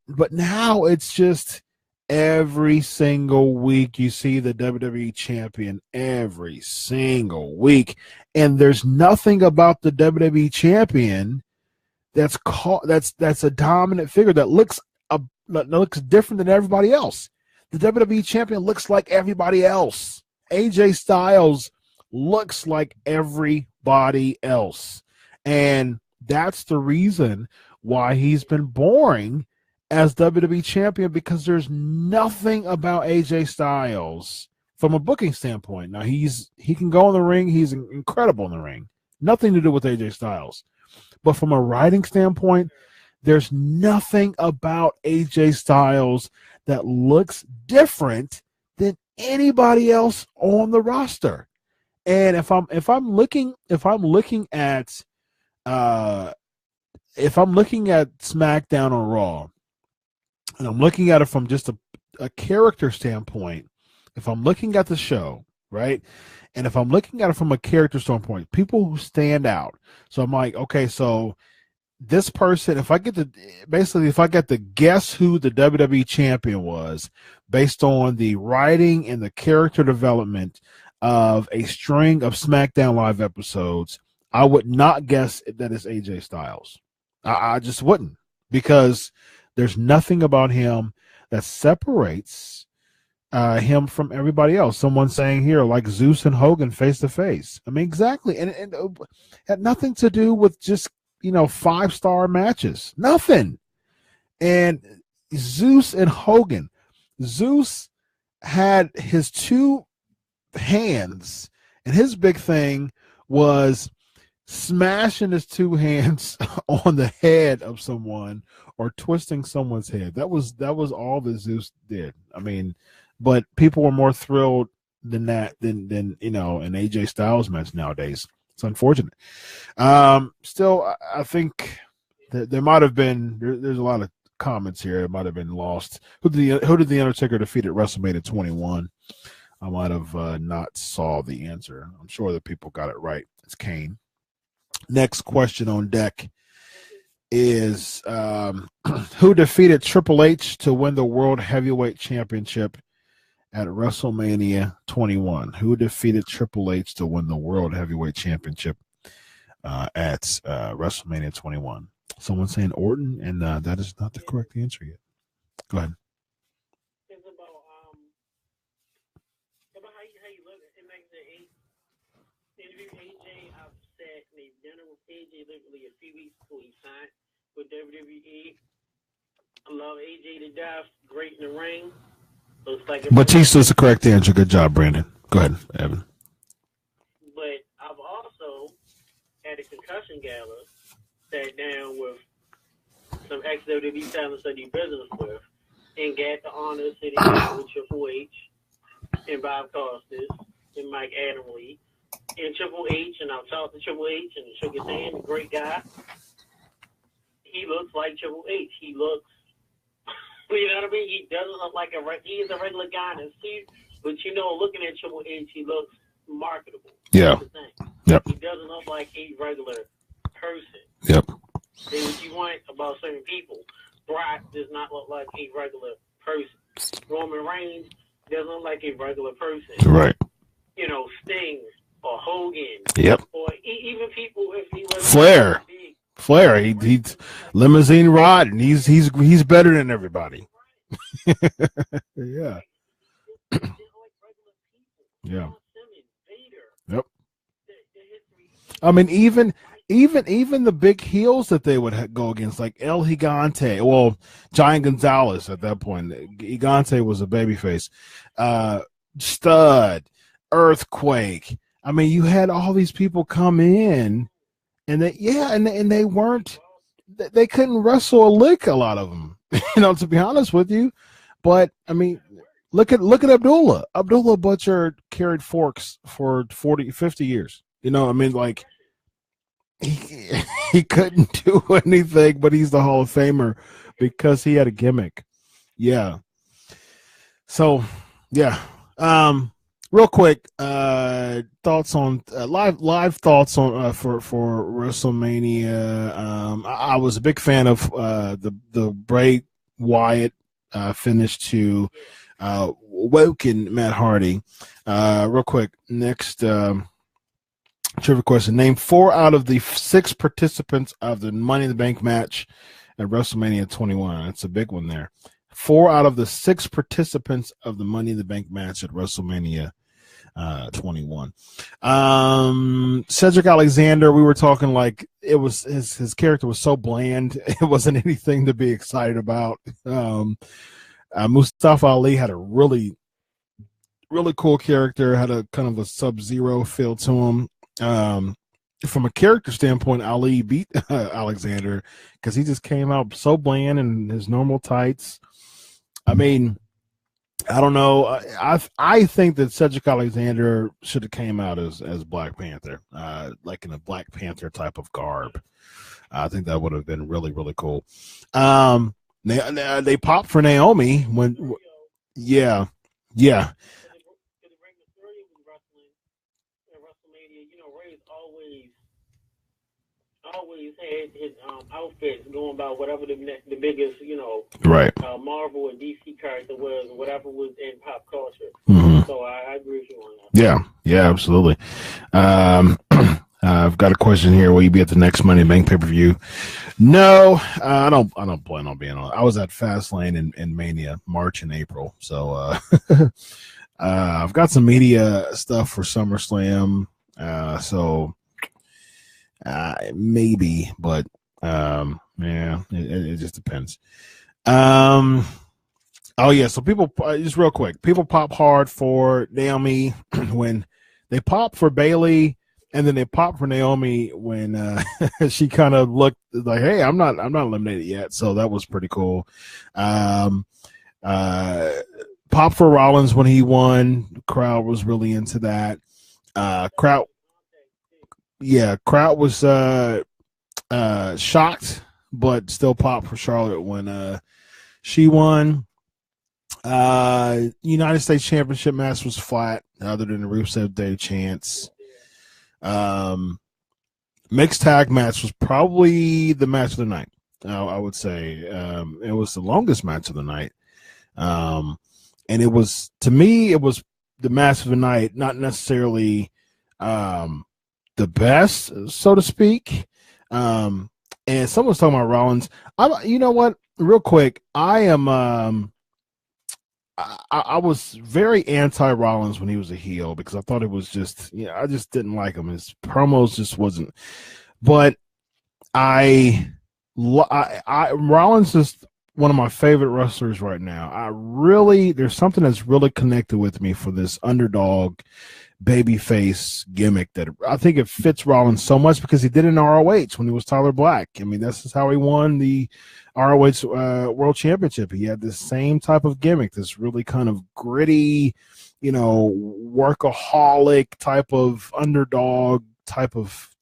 But now it's just every single week you see the WWE champion every single week. And there's nothing about the WWE champion that's a dominant figure that looks different than everybody else. The WWE champion looks like everybody else. AJ Styles looks like everybody else. And that's the reason why he's been boring as WWE champion, because there's nothing about AJ Styles from a booking standpoint. Now, he can go in the ring. He's incredible in the ring. Nothing to do with AJ Styles. But from a writing standpoint, there's nothing about AJ Styles that looks different than anybody else on the roster. And if I'm looking at SmackDown or Raw, and I'm looking at it from just a character standpoint, if I'm looking at the show, right, and if I'm looking at it from a character standpoint, people who stand out. So I'm like, okay, so this person, if I get to guess who the WWE champion was based on the writing and the character development of a string of SmackDown Live episodes, I would not guess that it's AJ Styles. I just wouldn't, because there's nothing about him that separates him from everybody else. Someone saying here, like Zeus and Hogan face to face. I mean, exactly. And it had nothing to do with just, 5-star matches. Nothing. And Zeus and Hogan. Zeus had his two hands, and his big thing was smashing his two hands on the head of someone or twisting someone's head. That was all that Zeus did. I mean, but people were more thrilled than that than an AJ Styles match nowadays. It's unfortunate. Still, I think that there might have been there's a lot of comments here. It might have been lost. Who did the Undertaker defeat at WrestleMania 21? I might have not saw the answer. I'm sure that people got it right. It's Kane. Next question on deck is who defeated Triple H to win the World Heavyweight Championship at WrestleMania 21? Who defeated Triple H to win the World Heavyweight Championship at WrestleMania 21? Someone's saying Orton, and that is not the correct answer yet. Go ahead. It's about how you look. It makes the interview AJ. I've said the dinner with AJ literally a few weeks before he signed. with WWE. I love AJ to death. Great in the ring. Looks like Batista's the correct answer. Good job, Brandon. Go ahead, Evan. But I've also at a concussion gala sat down with some ex-WWE talents I do business with and got the honor of sitting down with Triple H and Bob Costas and Mike Adamle and Triple H, and I've talked to Triple H and shook his hand, a great guy. He looks like Triple H. He looks, you know what I mean? He doesn't look like he is a regular guy in his suit, but looking at Triple H, he looks marketable. Yeah. That's the thing. Yep. He doesn't look like a regular person. Yep. Say what you want about certain people. Brock does not look like a regular person. Roman Reigns doesn't look like a regular person. Right. Sting or Hogan. Yep. Or even people if he was Flair. Flair, he's limousine rod, and he's better than everybody. Yeah. Yeah. Yep. I mean, even the big heels that they would go against, like El Gigante, well, Giant Gonzalez at that point. Gigante was a babyface. Stud, Earthquake. I mean, you had all these people come in, and they weren't. They couldn't wrestle a lick. A lot of them, to be honest with you. But I mean, look at Abdullah. Abdullah Butcher carried forks for 40, 50 years. I mean, like. He couldn't do anything, but he's the Hall of Famer because he had a gimmick. Yeah. So, yeah. Real quick, thoughts on live thoughts on for WrestleMania. I was a big fan of the Bray Wyatt finish to Woken Matt Hardy. Real quick, next. Trivia question. Name 4 out of the 6 participants of the Money in the Bank match at WrestleMania 21. That's a big one there. 4 out of the 6 participants of the Money in the Bank match at WrestleMania 21. Cedric Alexander, we were talking like it was his character was so bland. It wasn't anything to be excited about. Mustafa Ali had a really, really cool character, had a kind of a Sub-Zero feel to him. From a character standpoint, Ali beat Alexander because he just came out so bland in his normal tights. I mean, I don't know. I think that Cedric Alexander should have came out as Black Panther, like in a Black Panther type of garb. I think that would have been really, really cool. They popped for Naomi when, yeah. Always had his outfits going by whatever the biggest, right. Marvel or DC character was, or whatever was in pop culture. Mm-hmm. So I agree with you on that. Yeah, absolutely. I've got a question here. Will you be at the next Money in the Bank pay-per-view? No, I don't plan on being on. I was at Fastlane in Mania, March and April. So I've got some media stuff for SummerSlam. So maybe, but yeah, it just depends. Oh yeah, so people just real quick, people pop hard for Naomi when they pop for Bayley, and then they pop for Naomi when she kind of looked like, hey, I'm not eliminated yet, so that was pretty cool. Pop for Rollins when he won, the crowd was really into that. Crowd was shocked, but still popped for Charlotte when she won. United States Championship match was flat, other than the Rusev Day chance. Mixed tag match was probably the match of the night. I would say it was the longest match of the night, and it was, to me, it was the match of the night, not necessarily the best, so to speak. And someone's talking about Rollins. You know what? Real quick, I am. I was very anti-Rollins when he was a heel because I thought it was just, I just didn't like him. His promos just wasn't. But I Rollins is one of my favorite wrestlers right now. There's something that's really connected with me for this underdog babyface gimmick that I think it fits Rollins so much because he did it in ROH when he was Tyler Black. I mean, this is how he won the ROH World Championship. He had this same type of gimmick, this really kind of gritty, workaholic type of underdog type of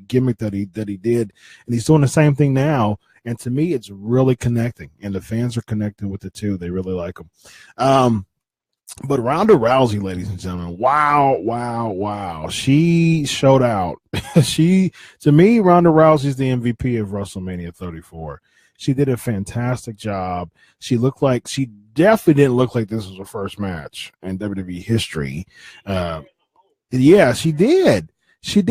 gimmick that he did, and he's doing the same thing now. And to me, it's really connecting, and the fans are connecting with it too. They really like him. But Ronda Rousey, ladies and gentlemen, wow. She showed out. To me, Ronda Rousey's the MVP of WrestleMania 34. She did a fantastic job. She definitely didn't look like this was her first match in WWE history. Yeah, she did. She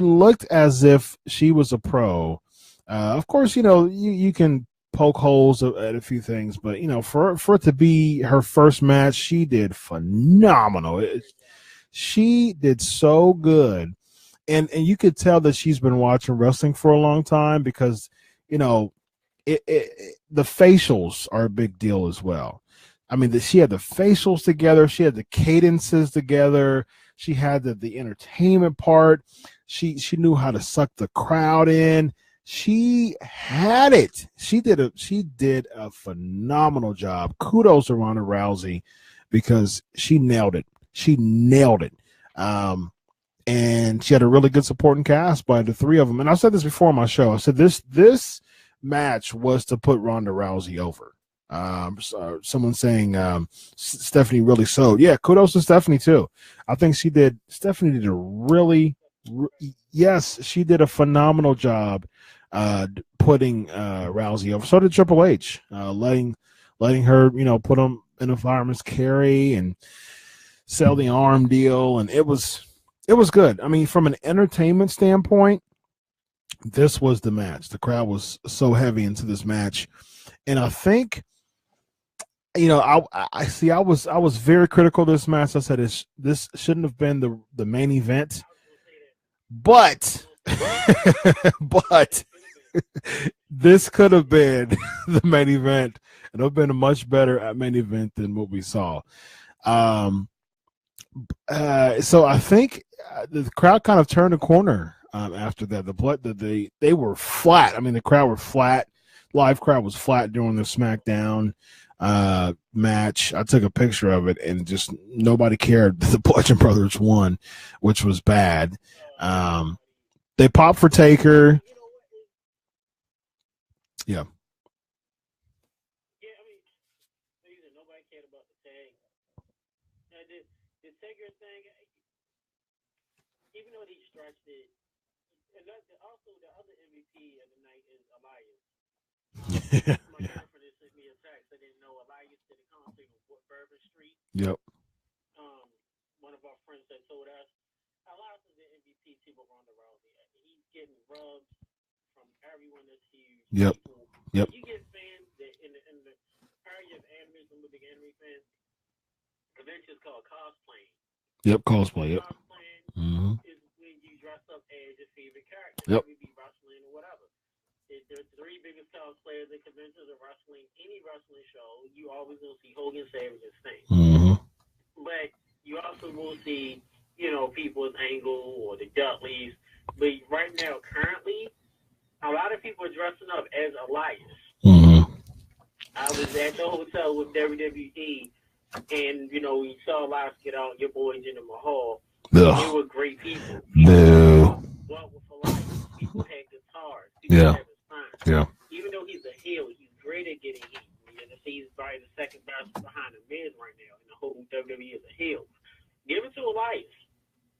looked as if she was a pro. Of course, you can poke holes at a few things, but for it to be her first match, she did phenomenal. She did so good, and you could tell that she's been watching wrestling for a long time because the facials are a big deal as well. I mean, she had the facials together, she had the cadences together, she had the entertainment part. She knew how to suck the crowd in. She had it. She did a phenomenal job. Kudos to Ronda Rousey because she nailed it. And she had a really good supporting cast by the three of them. And I said this before on my show. I said this match was to put Ronda Rousey over. Someone saying Stephanie really sewed. Yeah, kudos to Stephanie too. I think Stephanie did yes, she did a phenomenal job putting Rousey over. So did Triple H, letting her, put him in a fireman's carry and sell the arm deal, and it was good. I mean, from an entertainment standpoint, this was the match. The crowd was so heavy into this match, and I think, I was very critical of this match. I said this shouldn't have been the main event, but this could have been the main event. It would have been a much better main event than what we saw. So I think the crowd kind of turned a corner after that. They were flat. I mean, the crowd were flat. Live crowd was flat during the SmackDown match. I took a picture of it, and just nobody cared that the Bludgeon Brothers won, which was bad. They popped for Taker. Yeah. Yeah, I mean, nobody cared about the tag. The Taker thing, even though he stretched it, and also the other MVP of the night is Elias. My girlfriend just sent me a text. I didn't know Elias did a concert on Bourbon Street. Yep. One of our friends that told us Elias is the MVP team of Ronda Rousey. He's getting rubs from everyone that's huge. Yep. Yep. You get fans that in the area of anime, some of the big anime fans, conventions called cosplaying. Yep, cosplay. Yep. Cosplaying is when you dress up as your favorite character. Yep. Maybe wrestling or whatever. The three biggest cosplayers at conventions of wrestling, any wrestling show, you always will see Hogan, Savage, and Sting. Mm-hmm. But you also will see, people as Angle or the Dudleys. But right now, currently, a lot of people are dressing up as Elias. Mm-hmm. I was at the hotel with WWE, and, we saw Elias get out, your boy Jinder Mahal. They were great people. What with Elias? People had guitars. People had his signs. Yeah. Even though he's a heel, he's great at getting heat. He's probably the second best behind the Miz right now, and the whole WWE is a heel. Give it to Elias.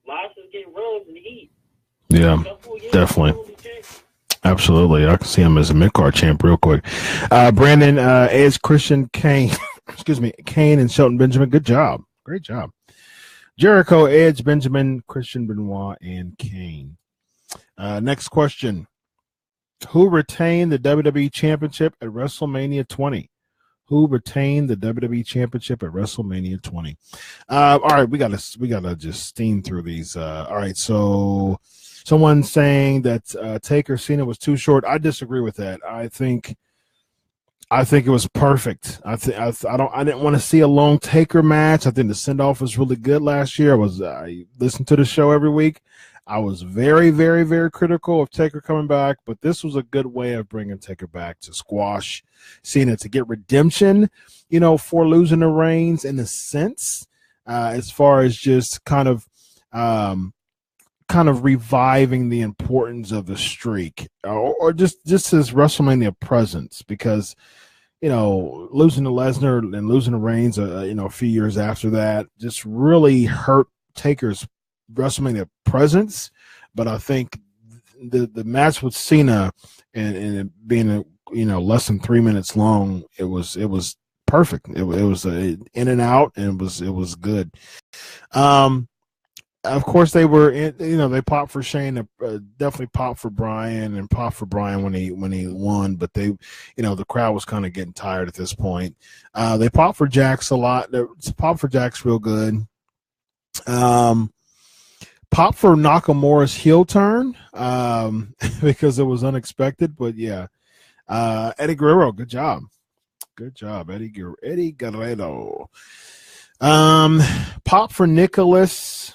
Elias is getting rubs and heat. Yeah, definitely. Absolutely. I can see him as a mid-card champ real quick. Brandon, Edge, Christian, Kane, Kane and Shelton Benjamin. Good job. Great job. Jericho, Edge, Benjamin, Christian Benoit, and Kane. Next question. Who retained the WWE Championship at WrestleMania 20? who retained the WWE Championship at WrestleMania 20. All right, we gotta just steam through these. All right, so someone saying that Taker Cena was too short. I disagree with that. I think it was perfect. I didn't want to see a long Taker match. I think the send off was really good last year. I listened to the show every week. I was very, very, very critical of Taker coming back, but this was a good way of bringing Taker back to squash Cena, to get redemption, for losing the reigns in a sense, as far as just kind of reviving the importance of the streak, or just his WrestleMania presence, because losing to Lesnar and losing to Reigns, a few years after that, just really hurt Taker's WrestleMania presence. But I think the match with Cena and it being less than 3 minutes long, it was perfect. It was in and out, and it was good. Of course, they were they popped for Shane, definitely popped for Bryan, and popped for Bryan when he won. But they, the crowd was kind of getting tired at this point. They popped for Jax a lot. They popped for Jax real good. Pop for Nakamura's heel turn because it was unexpected. But yeah, Eddie Guerrero, good job, Eddie Guerrero. Pop for Nicholas.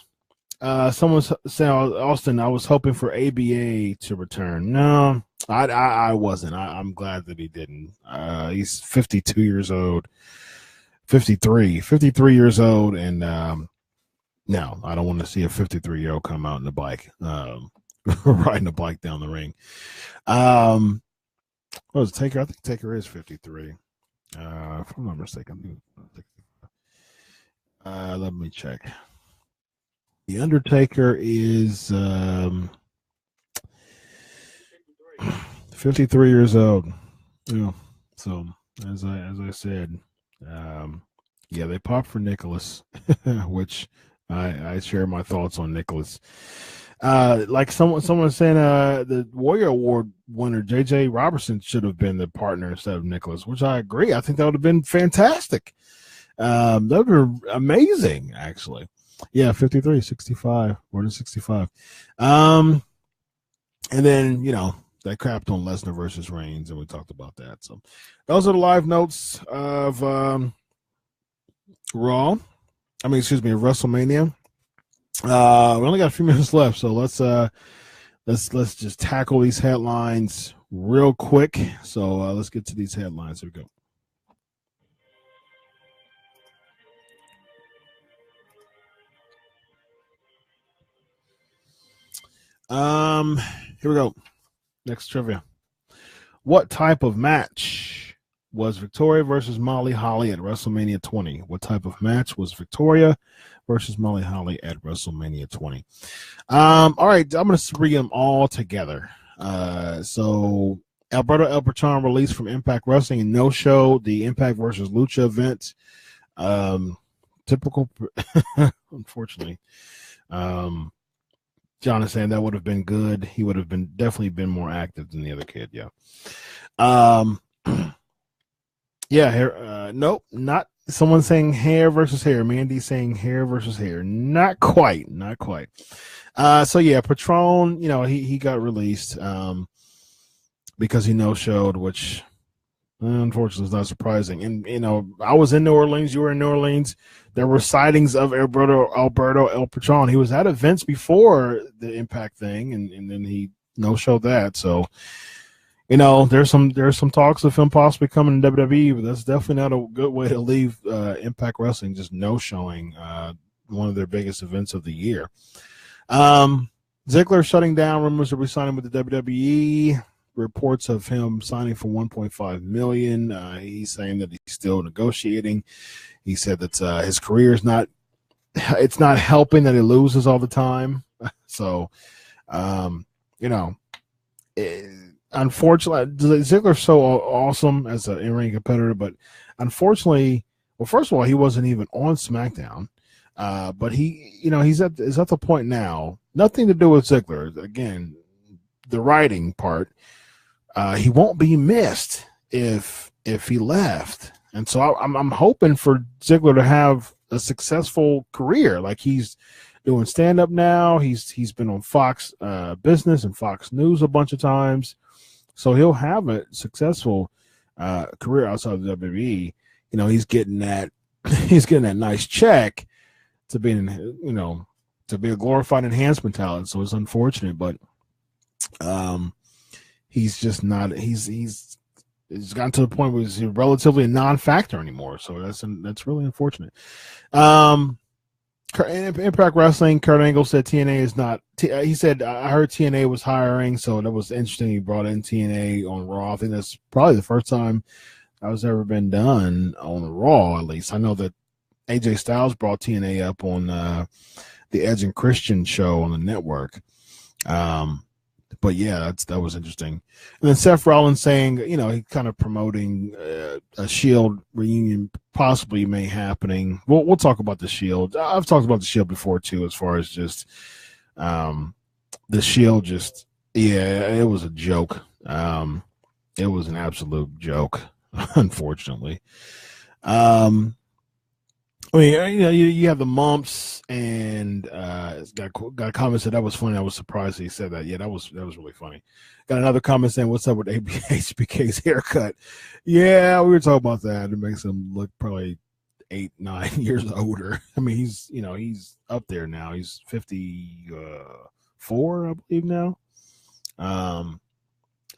Someone's saying, Austin, I was hoping for ABA to return. No, I wasn't. I'm glad that he didn't. He's 52 years old, 53 years old, and no, I don't want to see a 53-year-old come out in the bike, riding a bike down the ring. What was Taker? I think Taker is 53. If I'm not mistaken. Let me check. The Undertaker is 53 years old. Yeah. So as I said, yeah, they popped for Nicholas, which I share my thoughts on Nicholas. Like someone saying, the Warrior Award winner JJ Robertson should have been the partner instead of Nicholas, which I agree. I think that would have been fantastic. That would have been amazing, actually. Yeah, 53, 65, more than 65. And then, that crapped on Lesnar versus Reigns, and we talked about that. So those are the live notes of Raw. Of WrestleMania. We only got a few minutes left, so let's just tackle these headlines real quick. So let's get to these headlines. Here we go. Here we go. Next trivia. What type of match was Victoria versus Molly Holly at WrestleMania 20? What type of match was Victoria versus Molly Holly at WrestleMania 20? All right, I'm going to read them all together. So Alberto El Patron released from Impact Wrestling and no-show the Impact versus Lucha event. Typical, unfortunately. John is saying that would have been good. He would have definitely been more active than the other kid. Yeah. Yeah. Hair. Nope. Not someone saying hair versus hair. Mandy saying hair versus hair. Not quite. So yeah, Patron. He got released because he no-showed, which unfortunately is not surprising. And I was in New Orleans. You were in New Orleans. There were sightings of Alberto El Patron. He was at events before the Impact thing, and then he no-showed that. So, there's some talks of him possibly coming to WWE, but that's definitely not a good way to leave Impact Wrestling, just no-showing one of their biggest events of the year. Ziggler shutting down rumors of re-signing with the WWE. Reports of him signing for $1.5 million. He's saying that he's still negotiating. He said that his career is not helping that he loses all the time. So, unfortunately, Ziggler's so awesome as an in-ring competitor, but unfortunately, well, first of all, he wasn't even on SmackDown. But he's at the point now. Nothing to do with Ziggler. Again, the writing part. He won't be missed if he left. And so I'm hoping for Ziggler to have a successful career. Like he's doing stand up now. He's been on Fox Business and Fox News a bunch of times, so he'll have a successful career outside of the WWE. You know, he's getting that nice check to be to be a glorified enhancement talent. So it's unfortunate, but he's just not. He's gotten to the point where he's relatively a non-factor anymore. So that's really unfortunate. Impact Wrestling, Kurt Angle said TNA is not. He said, I heard TNA was hiring, so that was interesting. He brought in TNA on Raw. I think that's probably the first time that was ever been done on Raw, at least. I know that AJ Styles brought TNA up on the Edge and Christian show on the network. But yeah, that was interesting. And then Seth Rollins saying, he kind of promoting a Shield reunion possibly may happening. We'll talk about the Shield. I've talked about the Shield before too, as far as just the Shield. It was a joke. It was an absolute joke, unfortunately. I mean, you have the mumps, and got a comment said that was funny. I was surprised he said that. Yeah, that was really funny. Got another comment saying, "What's up with HBK's haircut?" Yeah, we were talking about that. It makes him look probably 8-9 years older. I mean, he's up there now. He's 54, I believe now. I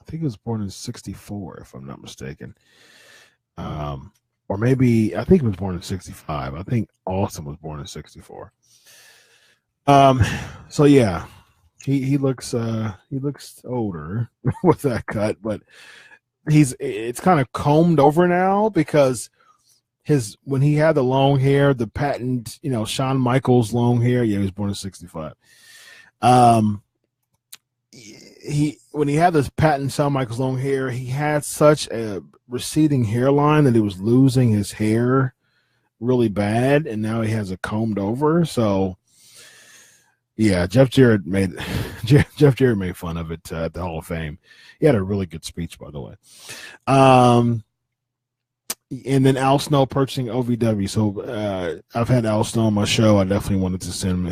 think he was born in 64, if I'm not mistaken. Or maybe I think he was born in 65. I think Austin was born in 64. So yeah, he looks older with that cut, but it's kind of combed over now because when he had the long hair, the patent, Shawn Michaels long hair. Yeah, he was born in 65. When he had this patent Shawn Michaels long hair, he had such a receding hairline that he was losing his hair really bad, and now he has it combed over. So yeah, Jeff Jarrett made fun of it at the Hall of Fame. He had a really good speech, by the way. And then Al Snow purchasing OVW. So I've had Al Snow on my show. I definitely wanted to send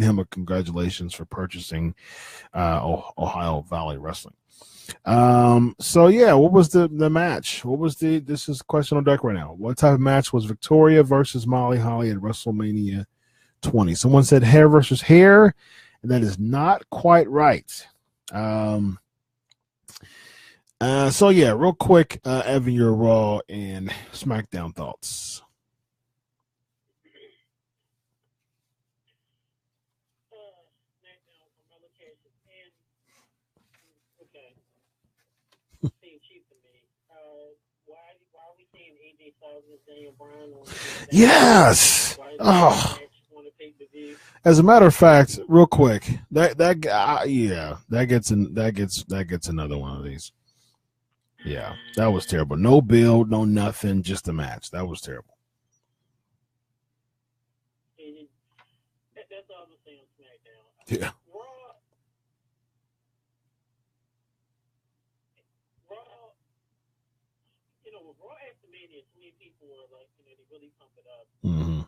him a congratulations for purchasing Ohio Valley Wrestling. So yeah, what was the match? This is question on deck right now. What type of match was Victoria versus Molly Holly at WrestleMania 20? Someone said hair versus hair, and that is not quite right. So yeah, real quick, Evan, your Raw and SmackDown thoughts. Yes. Oh. As a matter of fact, real quick, that gets another one of these. Yeah, that was terrible. No build, no nothing, just a match. That was terrible. That's all I'm saying on SmackDown. Yeah. Raw, with Raw after Mania, too many people were like, they really pump it up. Mm-hmm.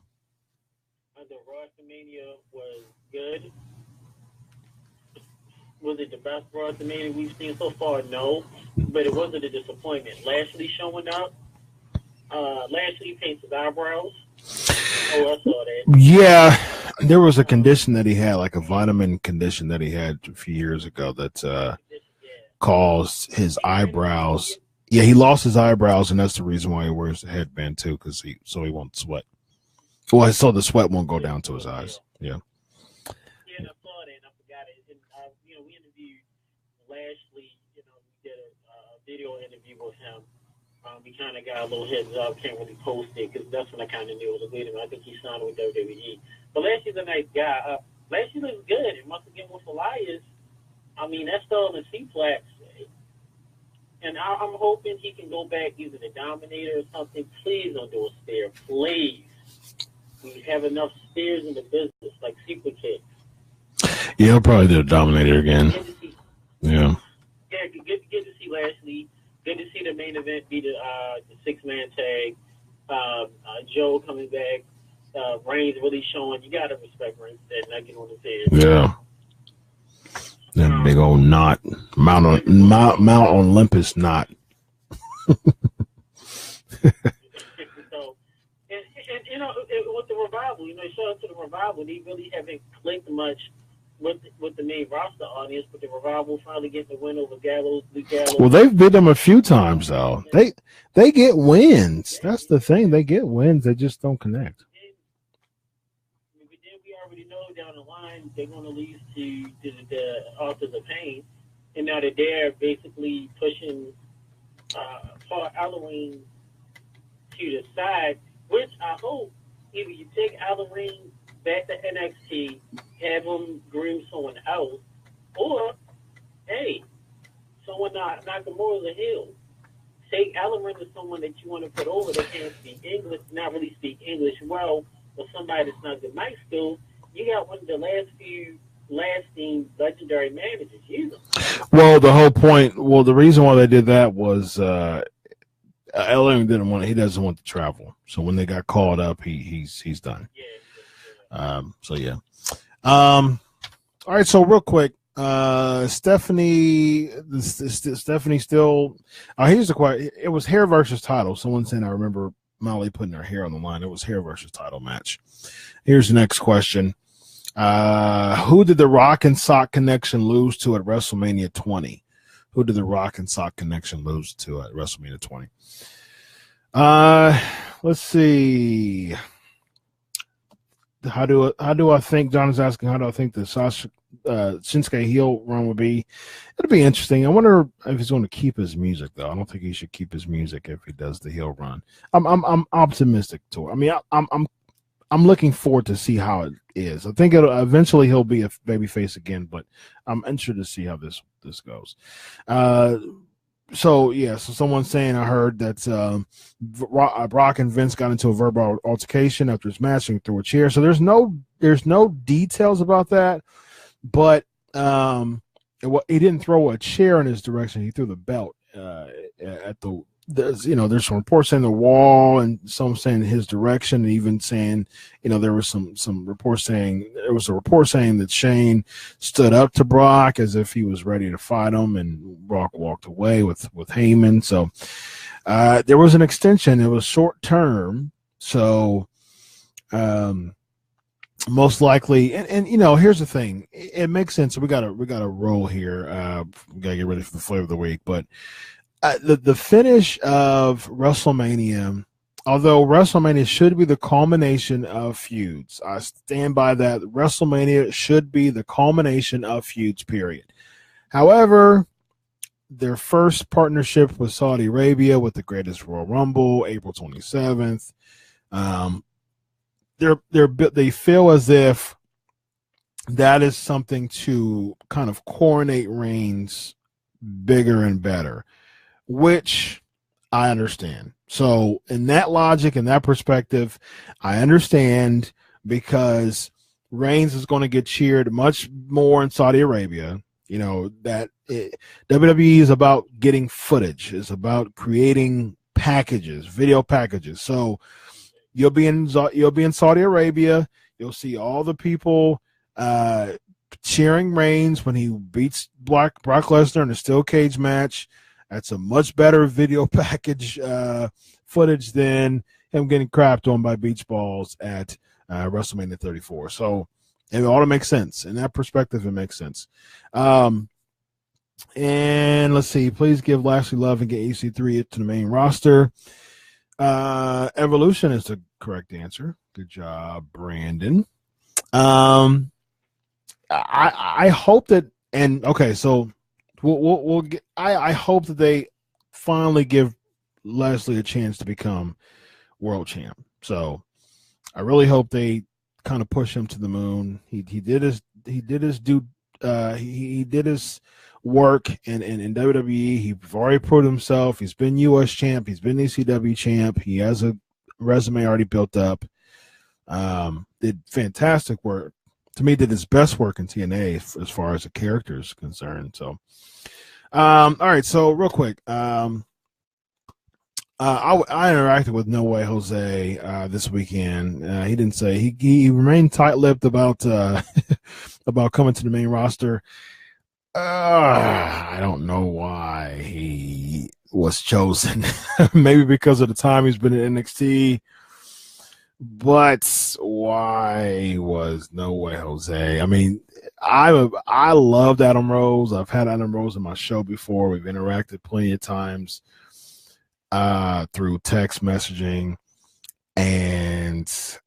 The Raw after Mania was good. Was it the best Raw after Mania we've seen so far? No, but it wasn't a disappointment. Lashley showing up. Lashley paints his eyebrows. Oh, I saw that. Yeah, there was a condition that he had, like a vitamin condition that he had a few years ago that caused his eyebrows. Yeah, he lost his eyebrows, and that's the reason why he wears the headband too, so he won't sweat. Well, so the sweat won't go down to his eyes. Yeah. Yeah, I saw that, and I forgot it. And, we interviewed Lashley. We did a video interview with him. We kind of got a little heads up. Can't really post it because that's when I kind of knew it was a leader. I think he signed with WWE. But Lashley's a nice guy. Lashley looks good. And once again with Elias, that's still in the C-Plex. And I'm hoping he can go back using a Dominator or something. Please don't do a spear. Please. We have enough spears in the business, like super kicks. Yeah, he'll probably do a Dominator again. Yeah. Yeah, good to see Lashley good to see the main event be the 6-man tag. Joe coming back. Reigns really showing. You gotta respect Reigns that nugget on his head. Yeah. That big old knot. Mount Olympus knot. So, and with the Revival, shout out to the Revival. They really haven't clicked much with the main roster audience, but the Revival finally getting the win over Luke Gallows. Well, they've beat them a few times though. They get wins. That's the thing. They get wins. They just don't connect. We already know down the line they're going to lose to the Authors of Pain, and now that they're basically pushing Paul Ellering to the side, which I hope either you take Ellering back to NXT, have him groom someone else, or hey, someone Nakamura's a heel. Take Ellering to someone that you want to put over that can't speak English, not really speak English well, or somebody that's not good mic skills. You got one of the last few lasting legendary managers. Use them. Well, the whole point. Well, the reason why they did that was Ellering he doesn't want to travel. So when they got called up, he's done. Yeah. So yeah. All right. So real quick, Stephanie still. Here's the question. It was hair versus title. Someone saying I remember Molly putting her hair on the line. It was hair versus title match. Here's the next question. Who did the Rock and Sock Connection lose to at WrestleMania 20? Who did the Rock and Sock Connection lose to at WrestleMania 20? Let's see. How do I think? John is asking, how do I think the Shinsuke heel run would be? It'll be interesting. I wonder if he's going to keep his music though. I don't think he should keep his music if he does the heel run. I'm optimistic to it. I mean, I'm looking forward to see how it is. I think eventually he'll be a babyface again, but I'm interested to see how this goes. So someone's saying I heard that Brock and Vince got into a verbal altercation after his match and threw a chair. So there's no details about that, but he didn't throw a chair in his direction. He threw the belt at the. There's some reports saying the wall, and some saying his direction, and even saying, there was some reports saying there was a report saying that Shane stood up to Brock as if he was ready to fight him, and Brock walked away with Heyman. So there was an extension. It was short term, so most likely, and here's the thing. It makes sense. So we got a roll here. We got to get ready for the flavor of the week, but. The finish of WrestleMania, although WrestleMania should be the culmination of feuds, I stand by that. WrestleMania should be the culmination of feuds, period. However, their first partnership with Saudi Arabia with the Greatest Royal Rumble, April 27th, they feel as if that is something to kind of coronate Reigns bigger and better, which I understand. So in that logic and that perspective, I understand, because Reigns is going to get cheered much more in Saudi Arabia. WWE is about getting footage. It's about creating packages, video packages. So you'll be in Saudi Arabia. You'll see all the people cheering Reigns when he beats Brock Lesnar in a steel cage match. That's a much better video package footage than him getting crapped on by beach balls at WrestleMania 34. So it ought to make sense. In that perspective, it makes sense. And let's see. Please give Lashley love and get EC3 to the main roster. Evolution is the correct answer. Good job, Brandon. I hope that, and okay, so we'll get, I hope that they finally give Lashley a chance to become world champ. So I really hope they kind of push him to the moon. He did his work in WWE. He's already proved himself. He's been U.S. champ. He's been ECW champ. He has a resume already built up. Did fantastic work. To me, did his best work in TNA as far as the character is concerned. So, all right. So real quick, I interacted with No Way Jose this weekend. He didn't say he remained tight-lipped about about coming to the main roster. I don't know why he was chosen. Maybe because of the time he's been in NXT. But why was No Way Jose? I mean, I loved Adam Rose. I've had Adam Rose in my show before. We've interacted plenty of times through text messaging, and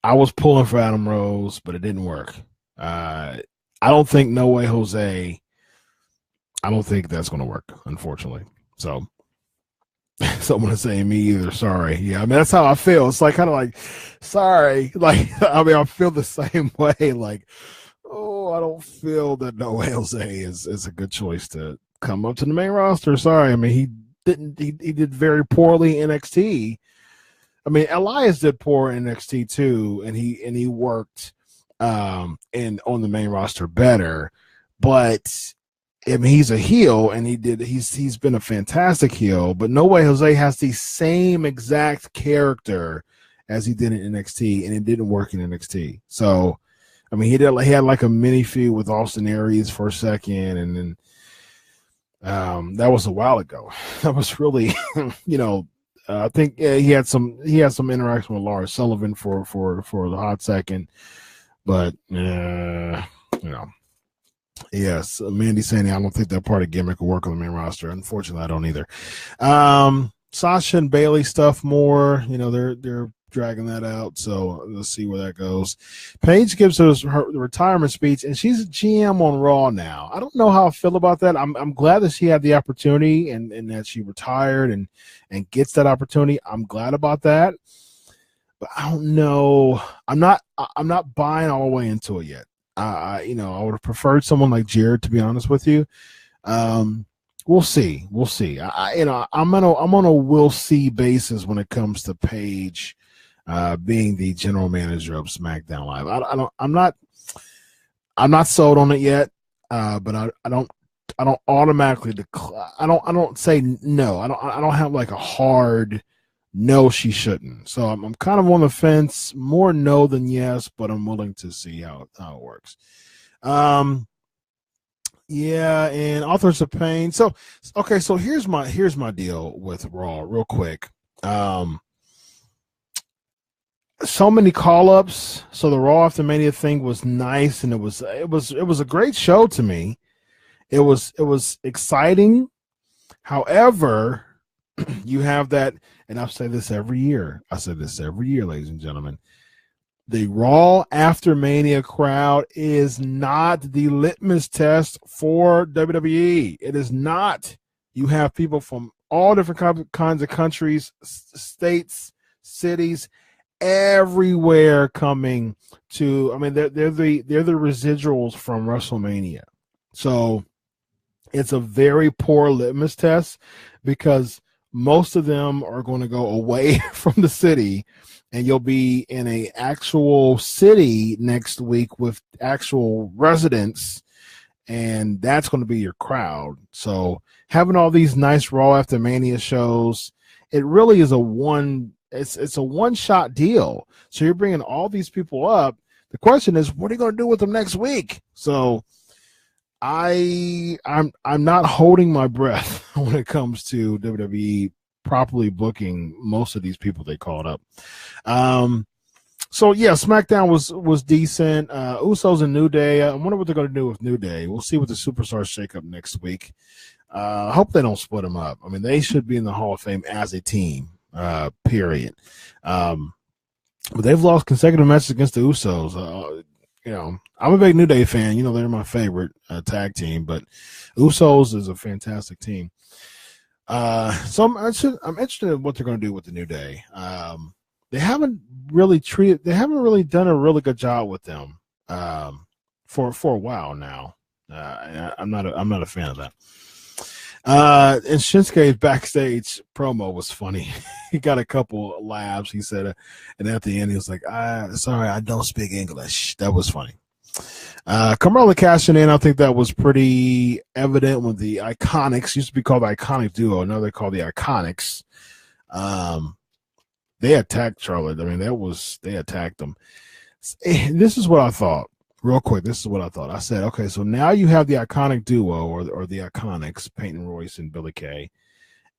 I was pulling for Adam Rose, but it didn't work. I don't think No Way Jose. I don't think that's going to work, unfortunately. So, someone is saying me either. Sorry. Yeah, I mean that's how I feel. It's like kind of like, sorry. Like I mean, I feel the same way. Like, oh, I don't feel that No Way Jose is a good choice to come up to the main roster. Sorry. I mean, he did very poorly in NXT. I mean, Elias did poor in NXT too, and he worked on the main roster better. But I mean, he's a heel, and he's been a fantastic heel. But No Way Jose has the same exact character as he did in NXT, and it didn't work in NXT. So, I mean, he had like a mini feud with Austin Aries for a second, and then that was a while ago. That was really, I think he had some interaction with Lars Sullivan for the hot second, but yes, Mandy saying I don't think that part of gimmick will work on the main roster. Unfortunately, I don't either. Sasha and Bailey stuff more. They're dragging that out, so let's see where that goes. Paige gives us her retirement speech, and she's a GM on Raw now. I don't know how I feel about that. I'm glad that she had the opportunity and that she retired and gets that opportunity. I'm glad about that, but I don't know. I'm not buying all the way into it yet. I would have preferred someone like Jared, to be honest with you. We'll see. I'm on a we'll see basis when it comes to Paige being the general manager of SmackDown Live. I'm not sold on it yet. But I don't automatically declare. I don't say no. I don't have like a hard no, she shouldn't. So I'm kind of on the fence, more no than yes, but I'm willing to see how it works. Yeah, and Authors of Pain. So okay, so here's my deal with Raw, real quick. So many call-ups. So the Raw After Mania thing was nice, and it was a great show to me. It was exciting. However, you have that, and I've said this every year. I said this every year, ladies and gentlemen. The Raw After Mania crowd is not the litmus test for WWE. It is not. You have people from all different kinds of countries, states, cities, everywhere coming to. I mean, they're the residuals from WrestleMania. So it's a very poor litmus test because most of them are going to go away from the city, and you'll be in a actual city next week with actual residents, and that's going to be your crowd. So having all these nice Raw After Mania shows, it really is it's a one-shot deal. So you're bringing all these people up. The question is, what are you going to do with them next week? So I'm not holding my breath when it comes to WWE properly booking most of these people they called up. So yeah, SmackDown was decent. Usos and New Day. I wonder what they're going to do with New Day. We'll see what the Superstars shake up next week. I hope they don't split them up. I mean, they should be in the Hall of Fame as a team. Period. But they've lost consecutive matches against the Usos. I'm a big New Day fan. They're my favorite tag team, but Usos is a fantastic team. So I'm interested in what they're going to do with the New Day. They haven't really done a really good job with them for a while now. I'm not a fan of that. And Shinsuke's backstage promo was funny. He got a couple laughs. He said, and at the end, he was like, sorry, I don't speak English. That was funny. Carmella cashing in. I think that was pretty evident when the Iconics used to be called the Iconic Duo. Now they're called the Iconics. They attacked Charlotte. I mean, they attacked them. This is what I thought. Real quick, this is what I thought. I said, okay, so now you have the iconic duo or the Iconics, Peyton Royce and Billie Kay,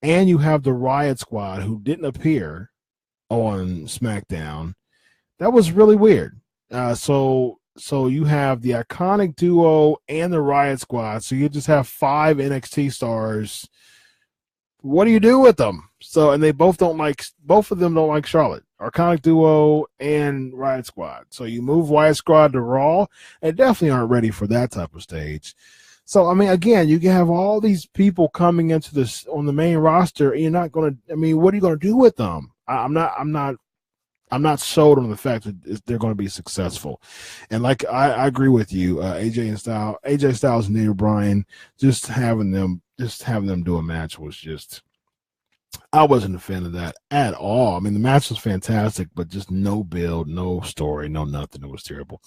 and you have the Riot Squad who didn't appear on SmackDown. That was really weird. So you have the Iconic duo and the Riot Squad. So you just have 5 NXT stars. What do you do with them? So, and both of them don't like Charlotte, Iconic duo and Riot Squad. So you move Riot Squad to Raw, and definitely aren't ready for that type of stage. So, I mean, again, you can have all these people coming into this on the main roster, and you're not going to, I mean, what are you going to do with them? I'm not sold on the fact that they're going to be successful. And like, I agree with you, AJ Styles and Daniel Bryan, just having them do a match was just, I wasn't a fan of that at all. I mean, the match was fantastic, but just no build, no story, no nothing. It was terrible.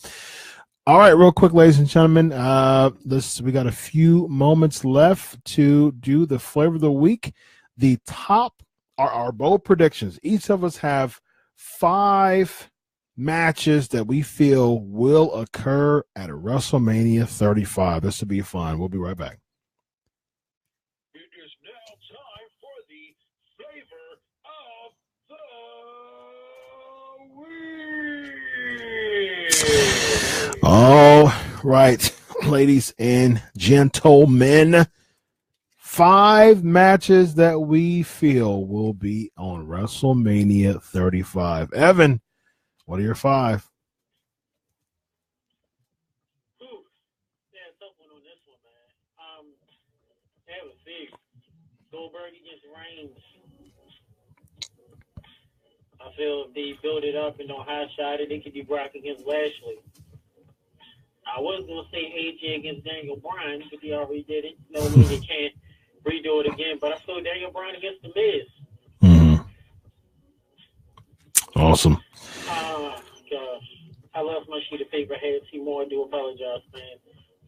All right, real quick, ladies and gentlemen, we got a few moments left to do the flavor of the week. The top are our bold predictions. Each of us have 5 matches that we feel will occur at WrestleMania 35. This will be fun. We'll be right back. It is now time for the flavor of the week. All right, ladies and gentlemen, 5 matches that we feel will be on WrestleMania 35. Evan, what are your 5? Tough one on this one, man. That was big. Goldberg against Reigns. I feel if they build it up and don't high shot it, it could be Brock against Lashley. I was gonna say AJ against Daniel Bryan, but he already did it. No mean they can't redo it again. But I feel Daniel Bryan against The Miz. Mm-hmm. Awesome. Gosh. I lost my sheet of paper. I had 2 more. I do apologize, man.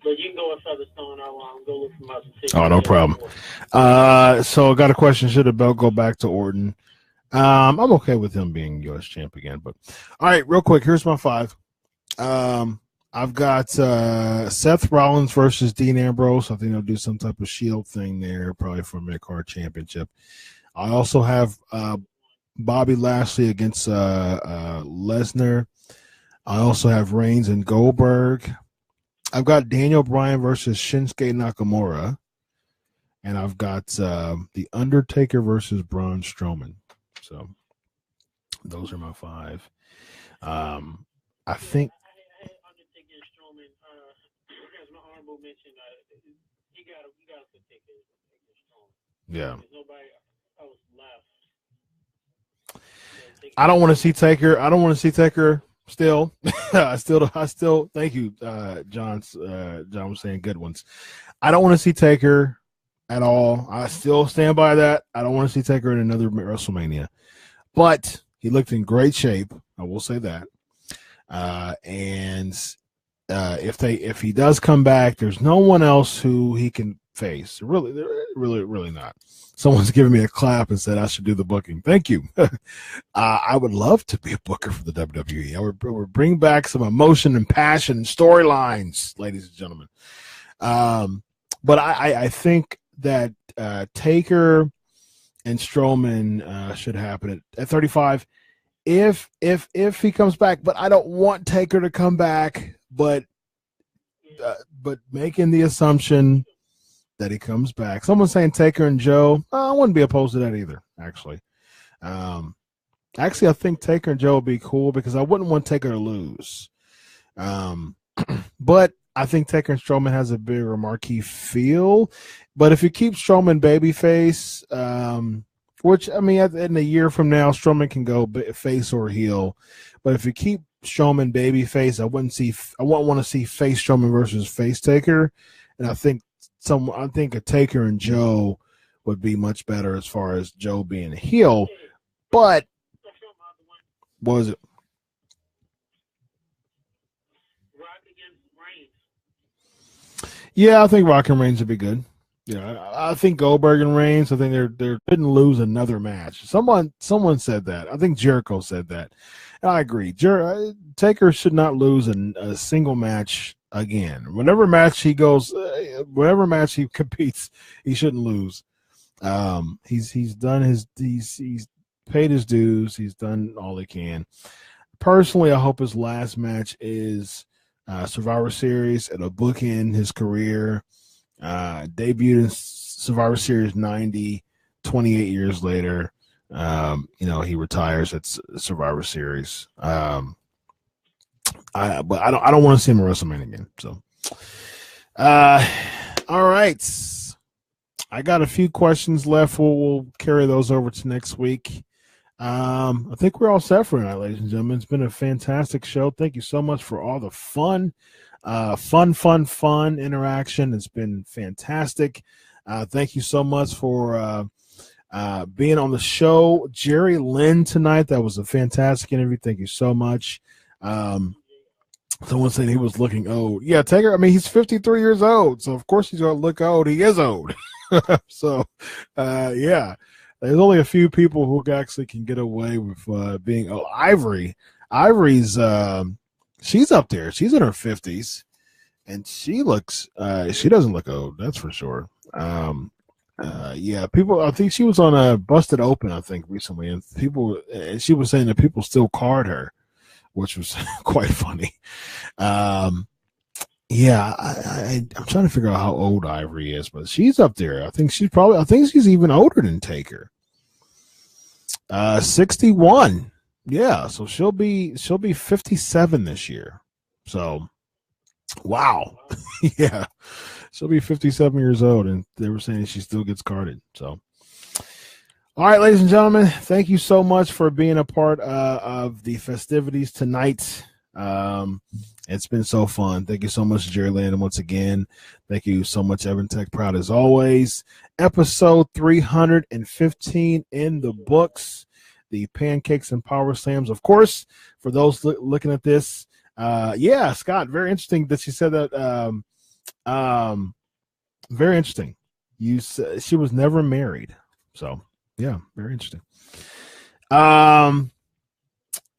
But you can go with Featherstone. I'll go look for my statistics. Oh, no problem. So I got a question. Should the belt go back to Orton? I'm okay with him being U.S. champ again. But all right, real quick, here's my 5. I've got Seth Rollins versus Dean Ambrose. I think they'll do some type of Shield thing there, probably for a mid-card championship. I also have Bobby Lashley against Lesnar. I also have Reigns and Goldberg. I've got Daniel Bryan versus Shinsuke Nakamura. And I've got The Undertaker versus Braun Strowman. So those are my 5. I think Undertaker and Strowman, as my honorable mention, you got to take Strowman. Yeah. There's nobody else left. I don't want to see Taker still. I still thank you, John was saying good ones. I don't want to see Taker at all. I still stand by that. I don't want to see Taker in another WrestleMania. But he looked in great shape. I will say that. And if he does come back, there's no one else who he can face. Really not. Someone's giving me a clap and said I should do the booking. Thank you. I would love to be a booker for the WWE. I would bring back some emotion and passion and storylines, ladies and gentlemen. But I think that Taker and Strowman should happen at 35. If he comes back, but I don't want Taker to come back, but making the assumption that he comes back. Someone's saying Taker and Joe. I wouldn't be opposed to that either, actually. I think Taker and Joe would be cool because I wouldn't want Taker to lose. But I think Taker and Strowman has a bigger marquee feel. But if you keep Strowman babyface, which, I mean, in a year from now, Strowman can go face or heel. But if you keep Strowman babyface, I wouldn't want to see face Strowman versus face Taker. And I think a Taker and Joe would be much better as far as Joe being a heel. But what was it? Rock against Reigns. Yeah, I think Rock and Reigns would be good. Yeah, I think Goldberg and Reigns. I think they didn't lose another match. Someone said that. I think Jericho said that. And I agree. Taker should not lose a single match again. Whatever match he goes, whatever match he competes, he shouldn't lose. He's done he's paid his dues. He's done all he can. Personally, I hope his last match is Survivor Series. It'll bookend his career. Debuted in Survivor Series 90, 28 years later. He retires at Survivor Series. But I don't want to see him at WrestleMania again. So, all right. I got a few questions left. We'll carry those over to next week. I think we're all set for tonight, ladies and gentlemen. It's been a fantastic show. Thank you so much for all the fun interaction. It's been fantastic. Thank you so much for being on the show, Jerry Lynn, tonight. That was a fantastic interview. Thank you so much. Someone said he was looking old. Yeah, Taker, I mean, he's 53 years old, so of course he's going to look old. He is old. So, yeah. There's only a few people who actually can get away with being Ivory's she's up there. She's in her 50s, and she doesn't look old. That's for sure. Yeah, people. I think she was on a Busted Open, I think, recently, and she was saying that people still card her, which was quite funny. Yeah, I'm trying to figure out how old Ivory is, but she's up there. I think she's even older than Taker. 61. Yeah, so she'll be 57 this year. So, wow. Yeah, she'll be 57 years old, and they were saying she still gets carded. So, all right, ladies and gentlemen, thank you so much for being a part of the festivities tonight. It's been so fun. Thank you so much, Jerry Landon, once again. Thank you so much, Evan Tech Proud, as always. Episode 315 in the books. The Pancakes and Powerslams, of course, for those looking at this. Yeah, Scott, very interesting that she said that. Very interesting. She was never married. So, yeah, very interesting.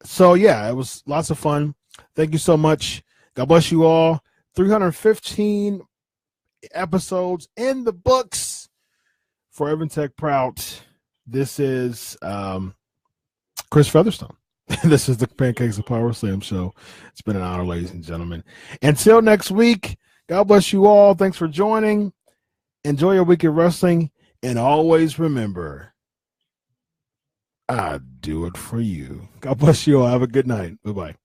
So, yeah, it was lots of fun. Thank you so much. God bless you all. 315 episodes in the books for Evan Tech Proud. This is Chris Featherstone. This is the Pancakes and Powerslams show. It's been an honor, ladies and gentlemen. Until next week, God bless you all. Thanks for joining. Enjoy your week of wrestling. And always remember, I do it for you. God bless you all. Have a good night. Bye-bye.